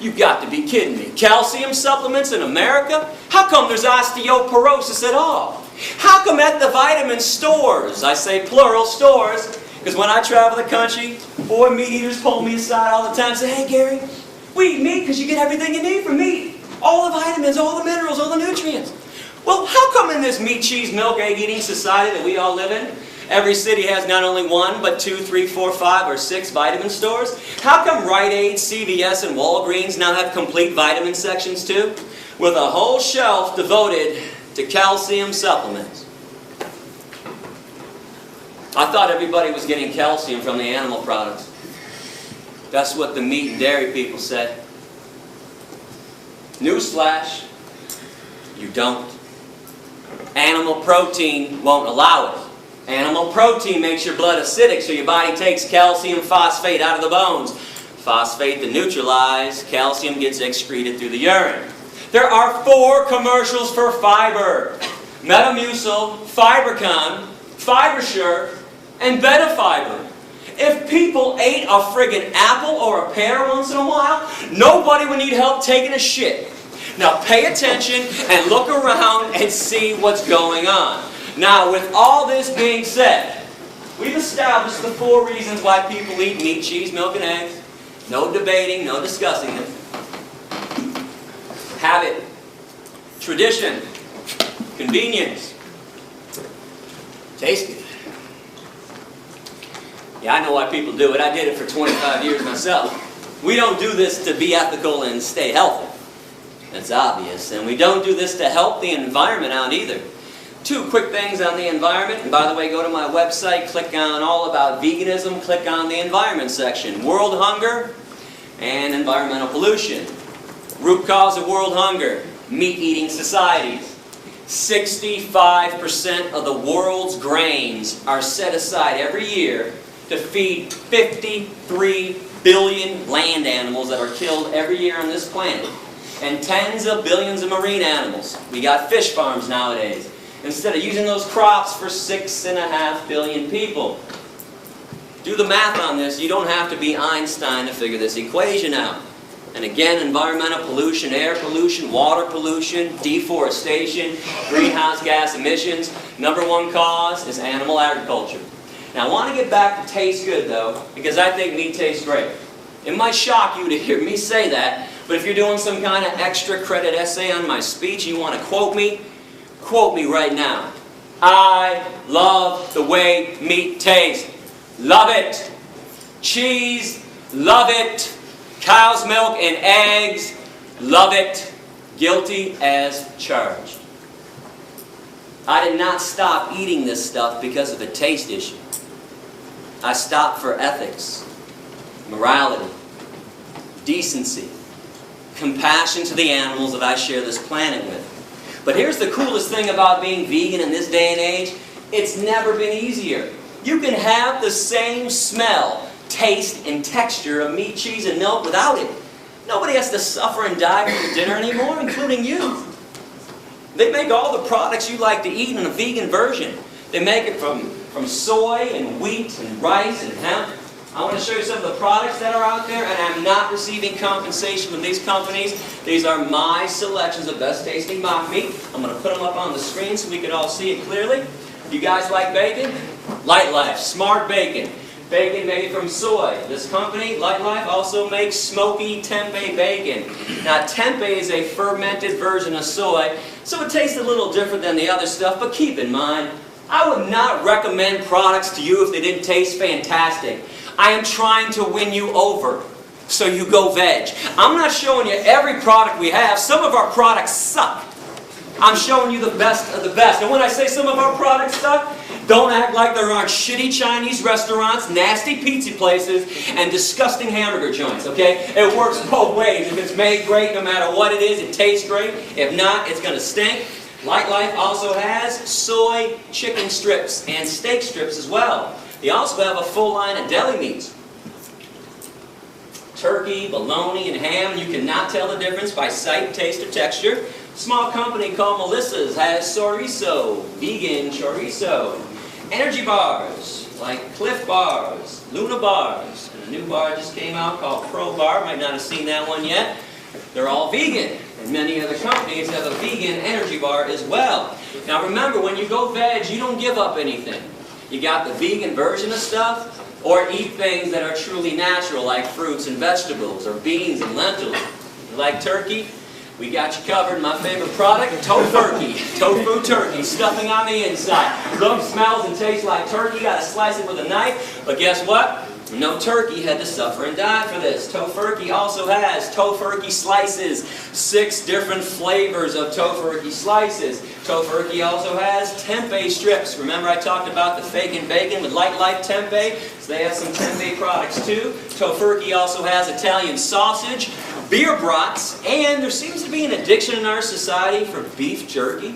You've got to be kidding me. Calcium supplements in America? How come there's osteoporosis at all? How come at the vitamin stores, I say plural stores, because when I travel the country, boy, meat eaters pull me aside all the time and say, hey Gary, we eat meat because you get everything you need from meat. All the vitamins, all the minerals, all the nutrients. Well, how come in this meat, cheese, milk, egg eating society that we all live in, every city has not only 1, but 2, 3, 4, 5, or 6 vitamin stores? How come Rite Aid, CVS, and Walgreens now have complete vitamin sections too? With a whole shelf devoted to calcium supplements. I thought everybody was getting calcium from the animal products. That's what the meat and dairy people say. Newsflash, you don't. Animal protein won't allow it. Animal protein makes your blood acidic, so your body takes calcium phosphate out of the bones. Phosphate to neutralize, calcium gets excreted through the urine. There are 4 commercials for fiber. Metamucil, Fibercon, Fibersure, and Betafiber. If people ate a friggin' apple or a pear once in a while, nobody would need help taking a shit. Now pay attention and look around and see what's going on. Now with all this being said, we've established the 4 reasons why people eat meat, cheese, milk, and eggs. No debating, no discussing it. Habit, tradition, convenience, taste good. Yeah, I know why people do it. I did it for 25 years myself. We don't do this to be ethical and stay healthy. That's obvious. And we don't do this to help the environment out either. 2 quick things on the environment. And by the way, go to my website, click on All About Veganism, click on the Environment section. World hunger and environmental pollution. Root cause of world hunger, meat-eating societies. 65% of the world's grains are set aside every year to feed 53 billion land animals that are killed every year on this planet. And tens of billions of marine animals. We got fish farms nowadays. Instead of using those crops for 6.5 billion people. Do the math on this. You don't have to be Einstein to figure this equation out. And again, environmental pollution, air pollution, water pollution, deforestation, greenhouse gas emissions. #1 cause is animal agriculture. Now I want to get back to taste good though, because I think meat tastes great. It might shock you to hear me say that, but if you're doing some kind of extra credit essay on my speech and you want to quote me right now. I love the way meat tastes. Love it. Cheese, love it. Cow's milk and eggs, love it. Guilty as charged. I did not stop eating this stuff because of a taste issue. I stopped for ethics, morality, decency, compassion to the animals that I share this planet with. But here's the coolest thing about being vegan in this day and age. It's never been easier. You can have the same smell, taste, and texture of meat, cheese, and milk without it. Nobody has to suffer and die for dinner anymore, including you. They make all the products you like to eat in a vegan version. They make it from soy and wheat and rice and hemp. I want to show you some of the products that are out there, and I'm not receiving compensation from these companies. These are my selections of best tasting mock meat. I'm going to put them up on the screen so we can all see it clearly. You guys like bacon? Light Life, smart bacon. Bacon made from soy. This company, Light Life, also makes smoky tempeh bacon. Now, tempeh is a fermented version of soy, so it tastes a little different than the other stuff, but keep in mind, I would not recommend products to you if they didn't taste fantastic. I am trying to win you over, so you go veg. I'm not showing you every product we have. Some of our products suck. I'm showing you the best of the best. And when I say some of our products suck, don't act like there aren't shitty Chinese restaurants, nasty pizza places, and disgusting hamburger joints, okay? It works both ways. If it's made great, no matter what it is, it tastes great. If not, it's going to stink. Light Life also has soy chicken strips and steak strips as well. They also have a full line of deli meats. Turkey, bologna, and ham. You cannot tell the difference by sight, taste, or texture. A small company called Melissa's has chorizo, vegan chorizo. Energy bars, like Cliff bars, Luna bars. And a new bar just came out called Pro Bar. Might not have seen that one yet. They're all vegan. And many other companies have a vegan energy bar as well. Now remember, when you go veg, you don't give up anything. You got the vegan version of stuff, or eat things that are truly natural, like fruits and vegetables, or beans and lentils. You like turkey? We got you covered. My favorite product, tofurkey. Tofu turkey, stuffing on the inside. Looks, smells, and tastes like turkey. Got to slice it with a knife. But guess what? No turkey had to suffer and die for this. Tofurkey also has tofurkey slices. 6 different flavors of tofurkey slices. Tofurkey also has tempeh strips. Remember I talked about the fake and bacon with Light Life tempeh? So they have some tempeh products too. Tofurkey also has Italian sausage, beer brats, and there seems to be an addiction in our society for beef jerky.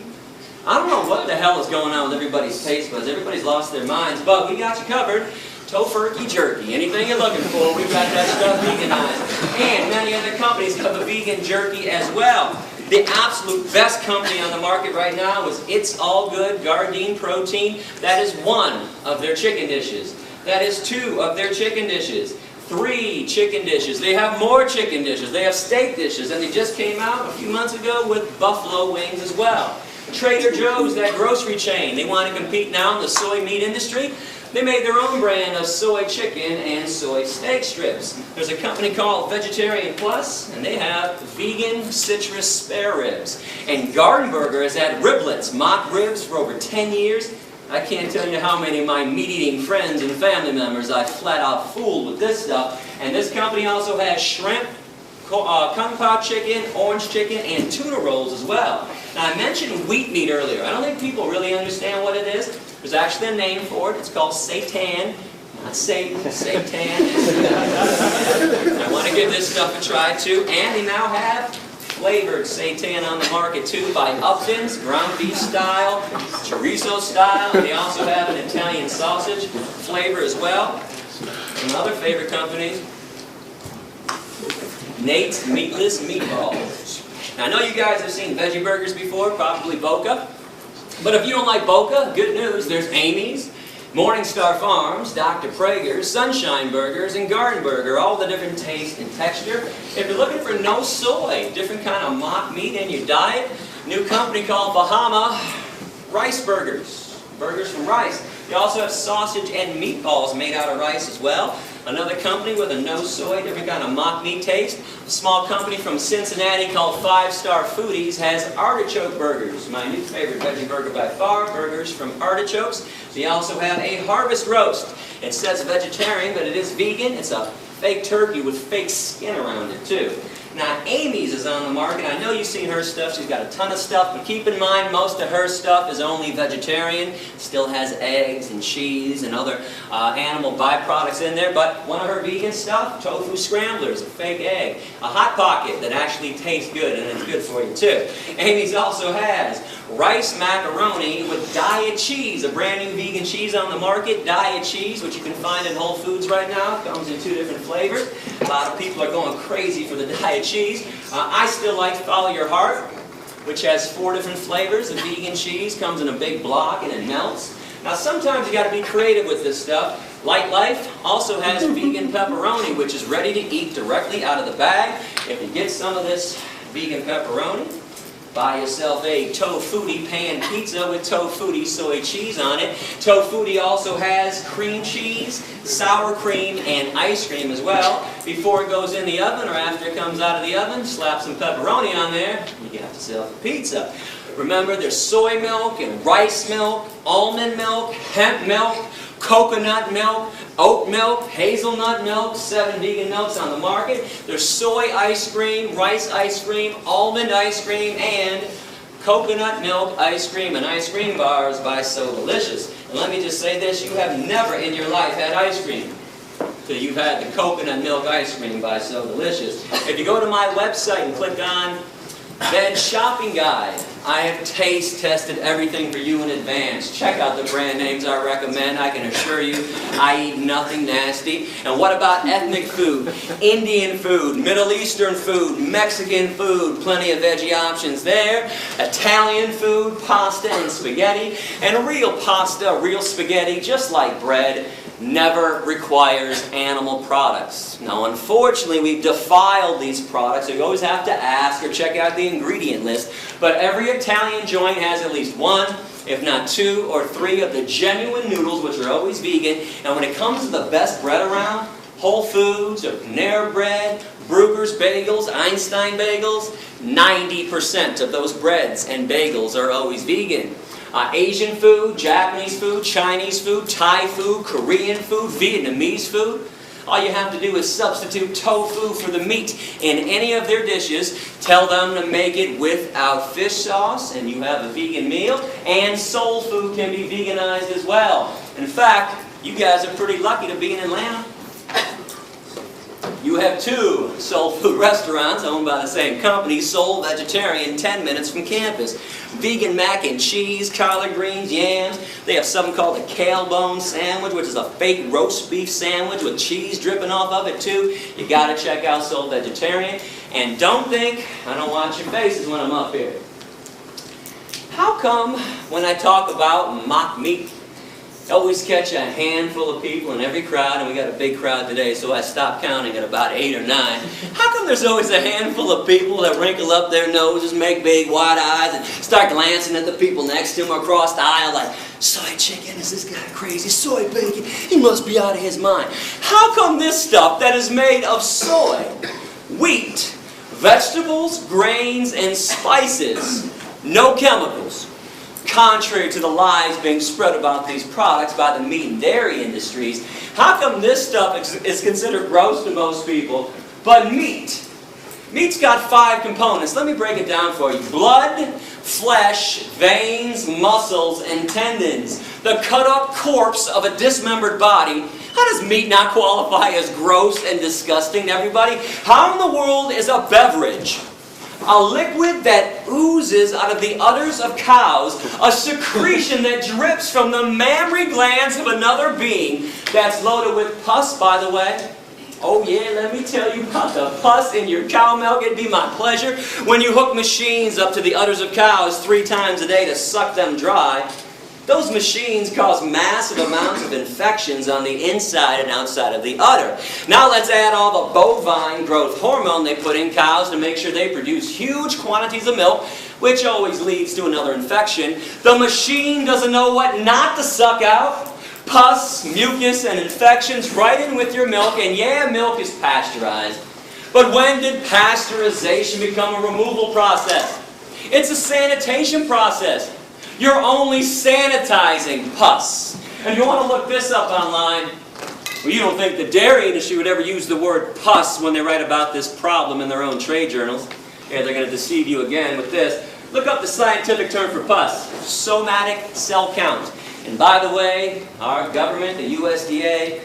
I don't know what the hell is going on with everybody's taste buds. Everybody's lost their minds, but we got you covered. Tofurkey jerky. Anything you're looking for, we've got that stuff veganized. And many other companies have a vegan jerky as well. The absolute best company on the market right now is It's All Good Gardein Protein. That is 1 of their chicken dishes. That is 2 of their chicken dishes. 3 chicken dishes. They have more chicken dishes. They have steak dishes. And they just came out a few months ago with buffalo wings as well. Trader Joe's, that grocery chain, they want to compete now in the soy meat industry. They made their own brand of soy chicken and soy steak strips. There's a company called Vegetarian Plus, and they have vegan citrus spare ribs. And Garden Burger has had riblets, mock ribs, for over 10 years. I can't tell you how many of my meat-eating friends and family members I flat out fooled with this stuff. And this company also has shrimp, kung pao chicken, orange chicken, and tuna rolls as well. Now I mentioned wheat meat earlier. I don't think people really understand what it is. There's actually a name for it. It's called seitan. Not Satan, seitan. I want to give this stuff a try too. And they now have flavored seitan on the market too, by Upton's, ground beef style, chorizo style. They also have an Italian sausage flavor as well. Some other favorite companies, Nate's Meatless Meatballs. Now I know you guys have seen veggie burgers before, probably Boca. But if you don't like Boca, good news, there's Amy's, Morningstar Farms, Dr. Prager's, Sunshine Burgers, and Garden Burger, all the different taste and texture. If you're looking for no soy, different kind of mock meat in your diet, new company called Bahama Rice Burgers, burgers from rice. They also have sausage and meatballs made out of rice as well. Another company with a no soy, different kind of mock meat taste. A small company from Cincinnati called 5 Star Foodies has artichoke burgers. My new favorite veggie burger by far, burgers from artichokes. They also have a harvest roast. It says vegetarian, but it is vegan. It's a fake turkey with fake skin around it too. Now Amy's is on the market. I know you've seen her stuff. She's got a ton of stuff, but keep in mind most of her stuff is only vegetarian. Still has eggs and cheese and other animal byproducts in there, but one of her vegan stuff, tofu scramblers, a fake egg, a Hot Pocket that actually tastes good and it's good for you too. Amy's also has rice macaroni with diet cheese, a brand new vegan cheese on the market, diet cheese, which you can find in Whole Foods right now. Comes in 2 different flavors. A lot of people are going crazy for the diet cheese. I still like Follow Your Heart, which has 4 different flavors of vegan cheese. Comes in a big block and it melts. Now sometimes you got to be creative with this stuff. Light Life also has vegan pepperoni, which is ready to eat directly out of the bag. If you get some of this vegan pepperoni, Buy yourself a tofutti pan pizza with tofutti soy cheese on it. Tofutti also has cream cheese, sour cream, and ice cream as well. Before it goes in the oven or after it comes out of the oven, slap some pepperoni on there, you got yourself a pizza. Remember, there's soy milk and rice milk, almond milk, hemp milk, coconut milk, oat milk, hazelnut milk, 7 vegan milks on the market. There's soy ice cream, rice ice cream, almond ice cream, and coconut milk ice cream and ice cream bars by So Delicious. And let me just say this, you have never in your life had ice cream till you've had the coconut milk ice cream by So Delicious. If you go to my website and click on Veg Shopping Guide, I have taste tested everything for you in advance. Check out the brand names I recommend. I can assure you I eat nothing nasty. And what about ethnic food, Indian food, Middle Eastern food, Mexican food? Plenty of veggie options there. Italian food, pasta and spaghetti. And real pasta, real spaghetti, just like bread, never requires animal products. Now, unfortunately, we've defiled these products, so you always have to ask or check out the ingredient list. But every Italian joint has at least 1, if not 2 or 3 of the genuine noodles, which are always vegan. And when it comes to the best bread around, Whole Foods or Panera Bread, Bruegger's Bagels, Einstein Bagels, 90% of those breads and bagels are always vegan. Asian food, Japanese food, Chinese food, Thai food, Korean food, Vietnamese food. All you have to do is substitute tofu for the meat in any of their dishes. Tell them to make it without fish sauce, and you have a vegan meal. And soul food can be veganized as well. In fact, you guys are pretty lucky to be in Atlanta. You have 2 soul food restaurants owned by the same company, Soul Vegetarian, 10 minutes from campus. Vegan mac and cheese, collard greens, yams. They have something called a kale bone sandwich, which is a fake roast beef sandwich with cheese dripping off of it too. You gotta check out Soul Vegetarian. And don't think I don't watch your faces when I'm up here. How come when I talk about mock meat, I always catch a handful of people in every crowd, and we got a big crowd today, so I stopped counting at about 8 or 9. How come there's always a handful of people that wrinkle up their noses, make big wide eyes, and start glancing at the people next to them across the aisle like, soy chicken, is this guy crazy? Soy bacon, he must be out of his mind. How come this stuff that is made of soy, wheat, vegetables, grains, and spices, no chemicals, contrary to the lies being spread about these products by the meat and dairy industries, how come this stuff is considered gross to most people, but meat? Meat's got 5 components. Let me break it down for you. Blood, flesh, veins, muscles, and tendons. The cut-up corpse of a dismembered body. How does meat not qualify as gross and disgusting to everybody? How in the world is a beverage, a liquid that oozes out of the udders of cows, a secretion that drips from the mammary glands of another being, that's loaded with pus, by the way? Oh yeah, let me tell you about the pus in your cow milk. It'd be my pleasure. When you hook machines up to the udders of cows 3 times a day to suck them dry, those machines cause massive amounts of infections on the inside and outside of the udder. Now let's add all the bovine growth hormone they put in cows to make sure they produce huge quantities of milk, which always leads to another infection. The machine doesn't know what not to suck out. Pus, mucus, and infections right in with your milk, and yeah, milk is pasteurized. But when did pasteurization become a removal process? It's a sanitation process. You're only sanitizing pus. And you want to look this up online, well, you don't think the dairy industry would ever use the word pus when they write about this problem in their own trade journals. Yeah, they're going to deceive you again with this. Look up the scientific term for pus, somatic cell count. And by the way, our government, the USDA,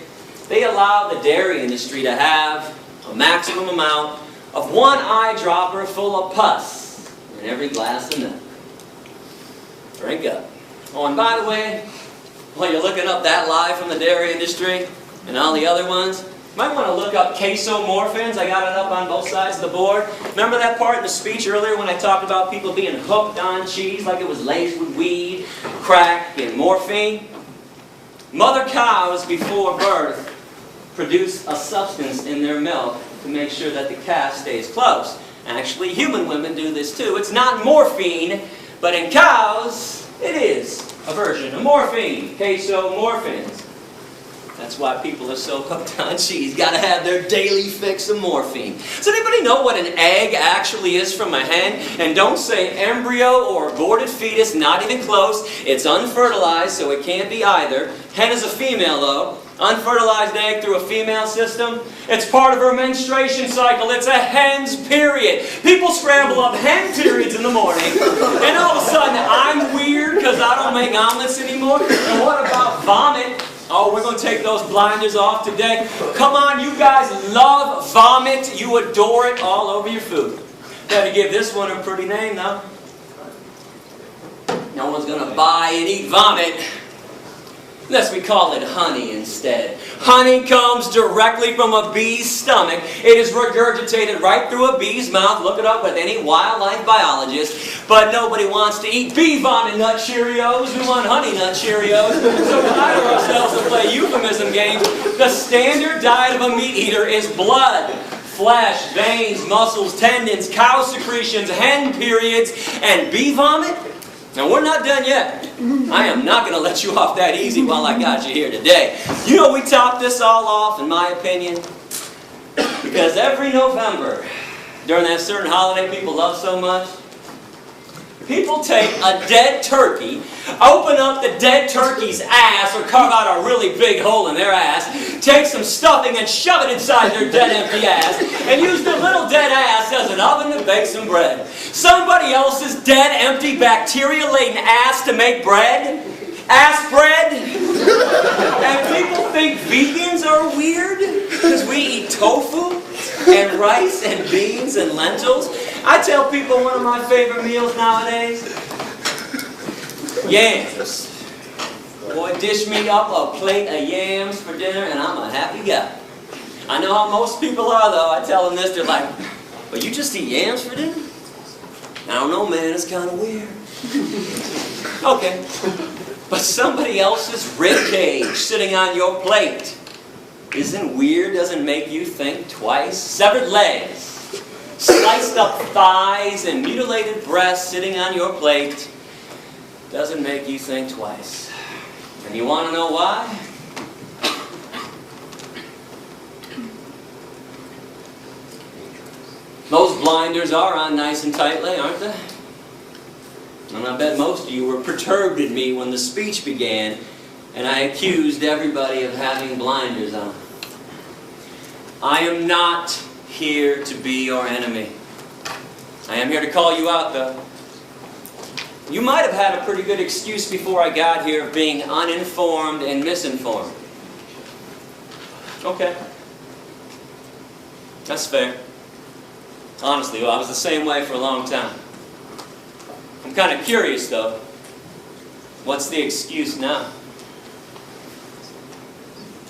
they allow the dairy industry to have a maximum amount of 1 eyedropper full of pus in every glass of milk. Drink up. Oh, and by the way, while you're looking up that lie from the dairy industry and all the other ones, you might want to look up casomorphins. I got it up on both sides of the board. Remember that part in the speech earlier when I talked about people being hooked on cheese like it was laced with weed, crack, and morphine? Mother cows before birth produce a substance in their milk to make sure that the calf stays close. Actually, human women do this too. It's not morphine, but in cows, it is a version of morphine, casomorphins. That's why people are so hooked on cheese. Got to have their daily fix of morphine. Does anybody know what an egg actually is from a hen? And don't say embryo or aborted fetus, not even close. It's unfertilized, so it can't be either. Hen is a female, though. Unfertilized egg through a female system. It's part of her menstruation cycle. It's a hen's period. People scramble up hen periods in the morning, and all of a sudden I'm weird because I don't make omelets anymore. And what about vomit? Oh, we're going to take those blinders off today. Come on, you guys love vomit. You adore it all over your food. Better give this one a pretty name, though. No one's going to buy and eat vomit unless we call it honey instead. Honey comes directly from a bee's stomach. It is regurgitated right through a bee's mouth. Look it up with any wildlife biologist. But nobody wants to eat bee vomit nut Cheerios. We want honey nut Cheerios. So we hire ourselves to play euphemism games. The standard diet of a meat eater is blood, flesh, veins, muscles, tendons, cow secretions, hen periods, and bee vomit. Now, we're not done yet. I am not going to let you off that easy while I got you here today. You know, we top this all off, in my opinion, because every November, during that certain holiday people love so much, people take a dead turkey, open up the dead turkey's ass, or carve out a really big hole in their ass, take some stuffing and shove it inside their dead empty ass, and use their little dead ass as an oven to bake some bread. Somebody else's dead, empty, bacteria-laden ass to make bread? Ass bread? And people think vegans are weird because we eat tofu and rice and beans and lentils. I tell people one of my favorite meals nowadays, yams. Boy, dish me up a plate of yams for dinner and I'm a happy guy. I know how most people are though. I tell them this, they're like, but you just eat yams for dinner? I don't know, man, it's kind of weird. Okay. But somebody else's rib cage sitting on your plate isn't weird, doesn't make you think twice. Severed legs, sliced up thighs, and mutilated breasts sitting on your plate doesn't make you think twice. And you want to know why? Those blinders are on nice and tightly, aren't they? And I bet most of you were perturbed at me when the speech began and I accused everybody of having blinders on. I am not here to be your enemy. I am here to call you out, though. You might have had a pretty good excuse before I got here of being uninformed and misinformed. Okay. That's fair. Honestly, well, I was the same way for a long time. I'm kind of curious, though. What's the excuse now?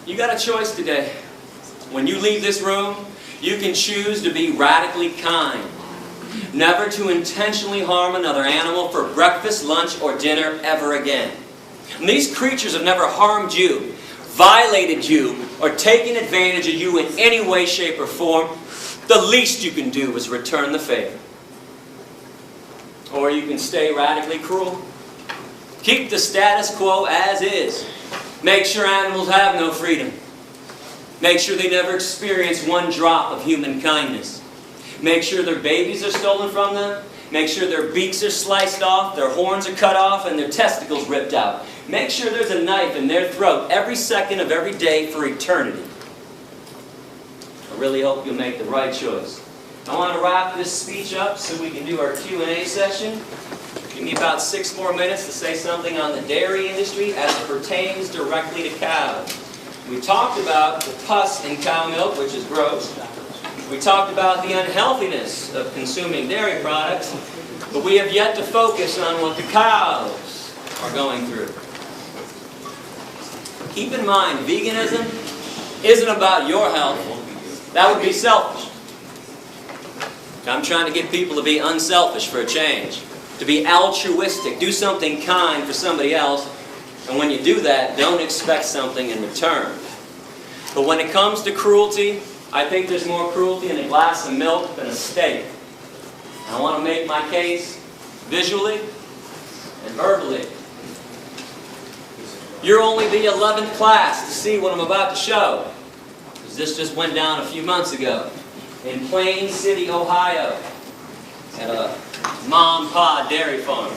You got a choice today. When you leave this room, you can choose to be radically kind. Never to intentionally harm another animal for breakfast, lunch, or dinner ever again. And these creatures have never harmed you, violated you, or taken advantage of you in any way, shape, or form. The least you can do is return the favor. Or you can stay radically cruel. Keep the status quo as is. Make sure animals have no freedom. Make sure they never experience one drop of human kindness. Make sure their babies are stolen from them. Make sure their beaks are sliced off, their horns are cut off, and their testicles ripped out. Make sure there's a knife in their throat every second of every day for eternity. I really hope you'll make the right choice. I want to wrap this speech up so we can do our Q&A session. Give me about 6 more minutes to say something on the dairy industry as it pertains directly to cows. We talked about the pus in cow milk, which is gross. We talked about the unhealthiness of consuming dairy products, but we have yet to focus on what the cows are going through. Keep in mind, veganism isn't about your health. That would be selfish. I'm trying to get people to be unselfish for a change, to be altruistic, do something kind for somebody else, and when you do that, don't expect something in return. But when it comes to cruelty, I think there's more cruelty in a glass of milk than a steak. I want to make my case visually and verbally. You're only the 11th class to see what I'm about to show, because this just went down a few months ago in Plain City, Ohio, at a mom and pa dairy farm.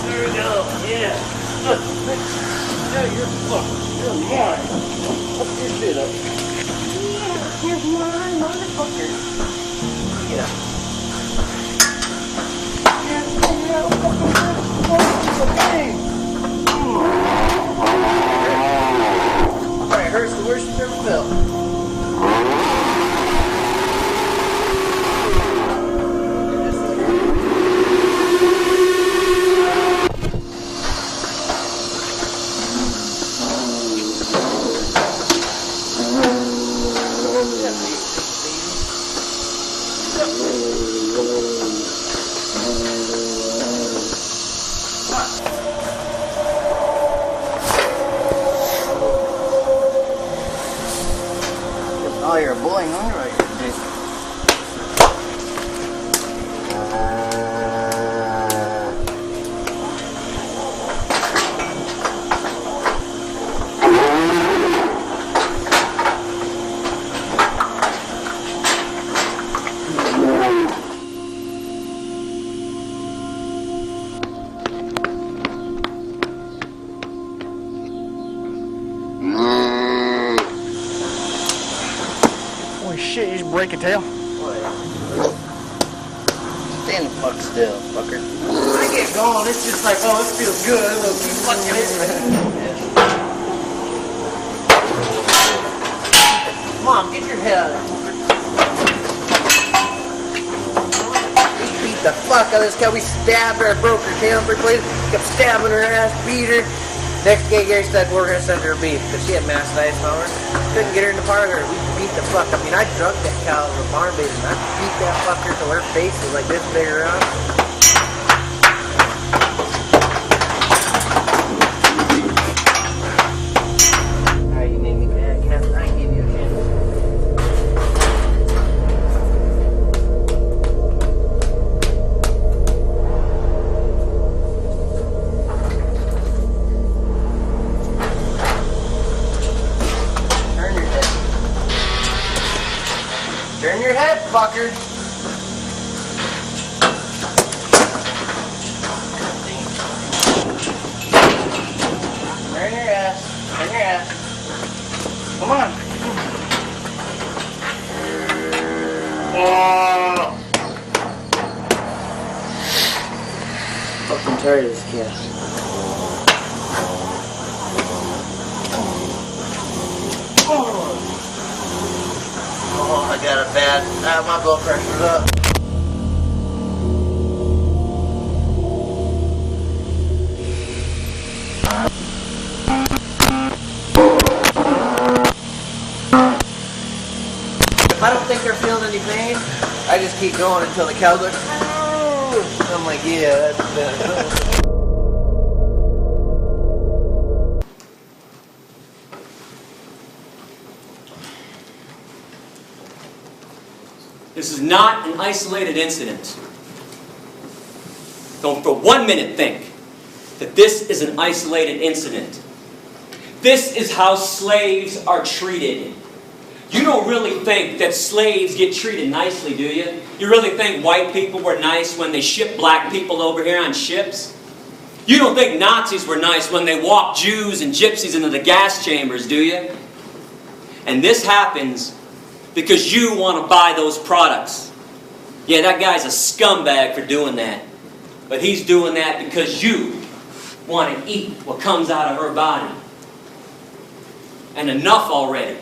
There we go, yeah. Yeah, you're fucked. You're mine. Fuck your shit up. Yeah, here's mine, motherfucker. Yeah. Yeah, fucking thing. Alright, hurts the worst you've ever felt. Oh, you're a bullying underwriter, dude. Holy shit, you just break a tail? Stand the fuck still, fucker. When I get going, it's just like, oh, this feels good. We'll keep fucking it. Mom, get your head out of here. We beat the fuck out of this cow. We stabbed her, broke her tail, kept stabbing her ass, beat her. Next day, Gary said we're gonna send her a beef because she had mastitis power. Couldn't get her in the parlor. We beat the fuck. I mean, I drug that cow with a barn baby, and I beat that fucker till her face was like this big around. Alright, you made me mad, Captain. I gave you a chance. Turn your head, fucker. Turn your ass. Turn your ass. Come on. Oh. Fucking tired of this cat. Oh, I got it bad. My blood pressure's up. If I don't think they're feeling any pain, I just keep going until the cow's like, oh. I'm like, yeah, that's better. This is not an isolated incident. Don't for 1 minute think that this is an isolated incident. This is how slaves are treated. You don't really think that slaves get treated nicely, do you? You really think white people were nice when they shipped black people over here on ships? You don't think Nazis were nice when they walked Jews and gypsies into the gas chambers, do you? And this happens because you want to buy those products. Yeah, that guy's a scumbag for doing that. But he's doing that because you want to eat what comes out of her body. And enough already.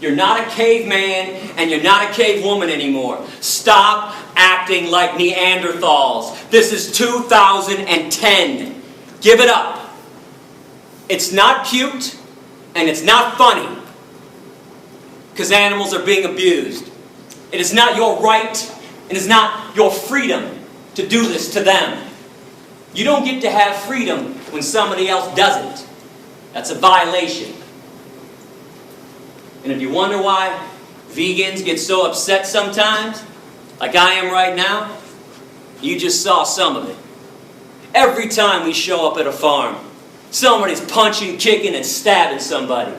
You're not a caveman and you're not a cavewoman anymore. Stop acting like Neanderthals. This is 2010. Give it up. It's not cute and it's not funny. Because animals are being abused. It is not your right It is not your freedom to do this to them. You don't get to have freedom when somebody else doesn't. That's a violation. And if you wonder why vegans get so upset sometimes, like I am right now, you just saw some of it. Every time we show up at a farm, somebody's punching, kicking, and stabbing somebody.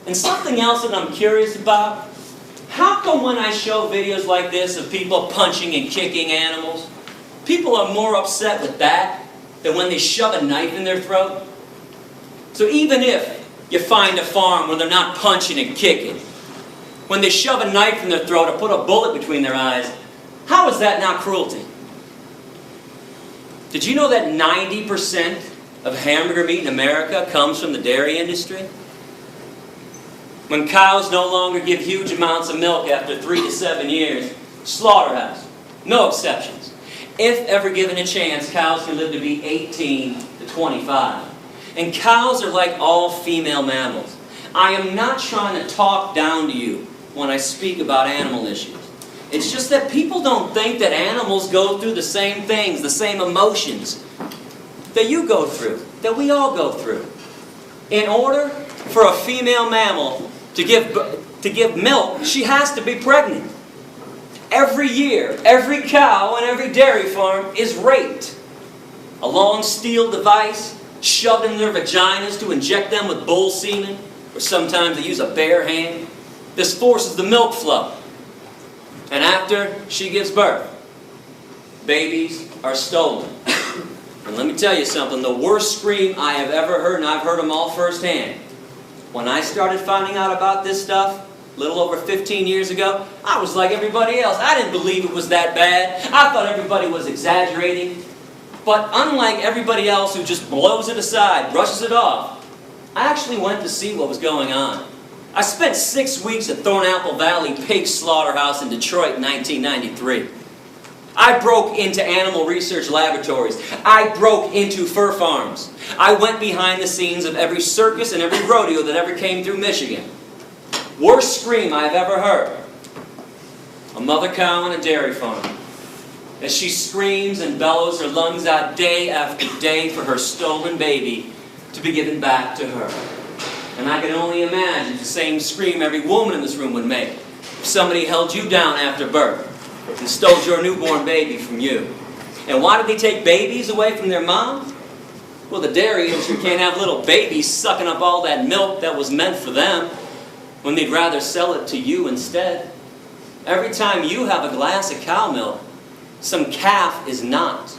And something else that I'm curious about, how come when I show videos like this of people punching and kicking animals, people are more upset with that than when they shove a knife in their throat? So even if you find a farm where they're not punching and kicking, when they shove a knife in their throat or put a bullet between their eyes, how is that not cruelty? Did you know that 90% of hamburger meat in America comes from the dairy industry? When cows no longer give huge amounts of milk after 3 to 7 years, slaughterhouse, no exceptions. If ever given a chance, cows can live to be 18 to 25. And cows are like all female mammals. I am not trying to talk down to you when I speak about animal issues. It's just that people don't think that animals go through the same things, the same emotions that you go through, that we all go through. In order for a female mammal to give milk, she has to be pregnant. Every year, every cow on every dairy farm is raped. A long steel device shoved in their vaginas to inject them with bull semen, or sometimes they use a bare hand. This forces the milk flow. And after she gives birth, babies are stolen. And let me tell you something, the worst scream I have ever heard, and I've heard them all firsthand. When I started finding out about this stuff, a little over 15 years ago, I was like everybody else. I didn't believe it was that bad. I thought everybody was exaggerating. But unlike everybody else who just blows it aside, brushes it off, I actually went to see what was going on. I spent 6 weeks at Thornapple Valley Pig Slaughterhouse in Detroit in 1993. I broke into animal research laboratories. I broke into fur farms. I went behind the scenes of every circus and every rodeo that ever came through Michigan. Worst scream I've ever heard. A mother cow on a dairy farm, as she screams and bellows her lungs out day after day for her stolen baby to be given back to her. And I can only imagine the same scream every woman in this room would make if somebody held you down after birth and stole your newborn baby from you. And why did they take babies away from their moms? Well, the dairy industry can't have little babies sucking up all that milk that was meant for them when they'd rather sell it to you instead. Every time you have a glass of cow milk, some calf is not.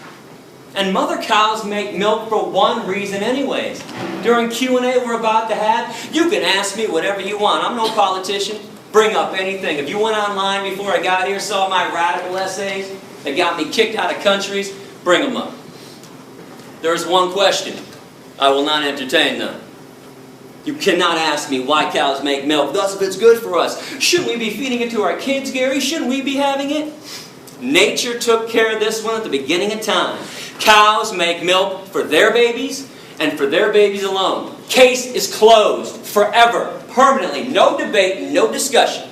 And mother cows make milk for one reason anyways. During Q&A we're about to have, you can ask me whatever you want. I'm no politician. Bring up anything. If you went online before I got here, saw my radical essays that got me kicked out of countries, bring them up. There's one question. I will not entertain them. You cannot ask me why cows make milk, thus if it's good for us. Shouldn't we be feeding it to our kids, Gary? Shouldn't we be having it? Nature took care of this one at the beginning of time. Cows make milk for their babies and for their babies alone. Case is closed forever, permanently. No debate, no discussion.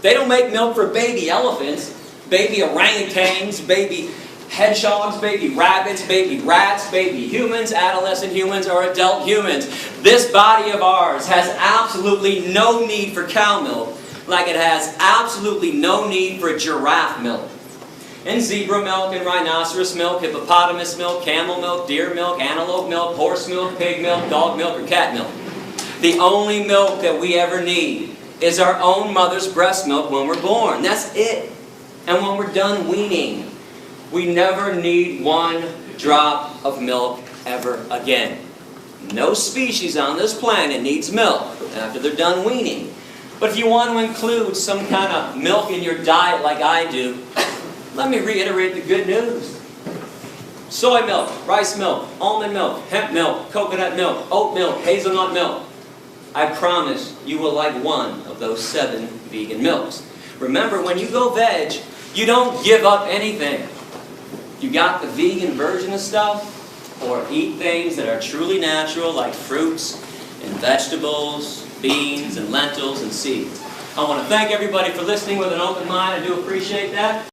They don't make milk for baby elephants, baby orangutans, baby hedgehogs, baby rabbits, baby rats, baby humans, adolescent humans, or adult humans. This body of ours has absolutely no need for cow milk, like it has absolutely no need for giraffe milk. And zebra milk and rhinoceros milk, hippopotamus milk, camel milk, deer milk, antelope milk, horse milk, pig milk, dog milk, or cat milk. The only milk that we ever need is our own mother's breast milk when we're born. That's it. And when we're done weaning, we never need one drop of milk ever again. No species on this planet needs milk after they're done weaning. But if you want to include some kind of milk in your diet like I do, let me reiterate the good news. Soy milk, rice milk, almond milk, hemp milk, coconut milk, oat milk, hazelnut milk. I promise you will like one of those 7 vegan milks. Remember, when you go veg, you don't give up anything. You got the vegan version of stuff, or eat things that are truly natural like fruits and vegetables, beans and lentils and seeds. I want to thank everybody for listening with an open mind. I do appreciate that.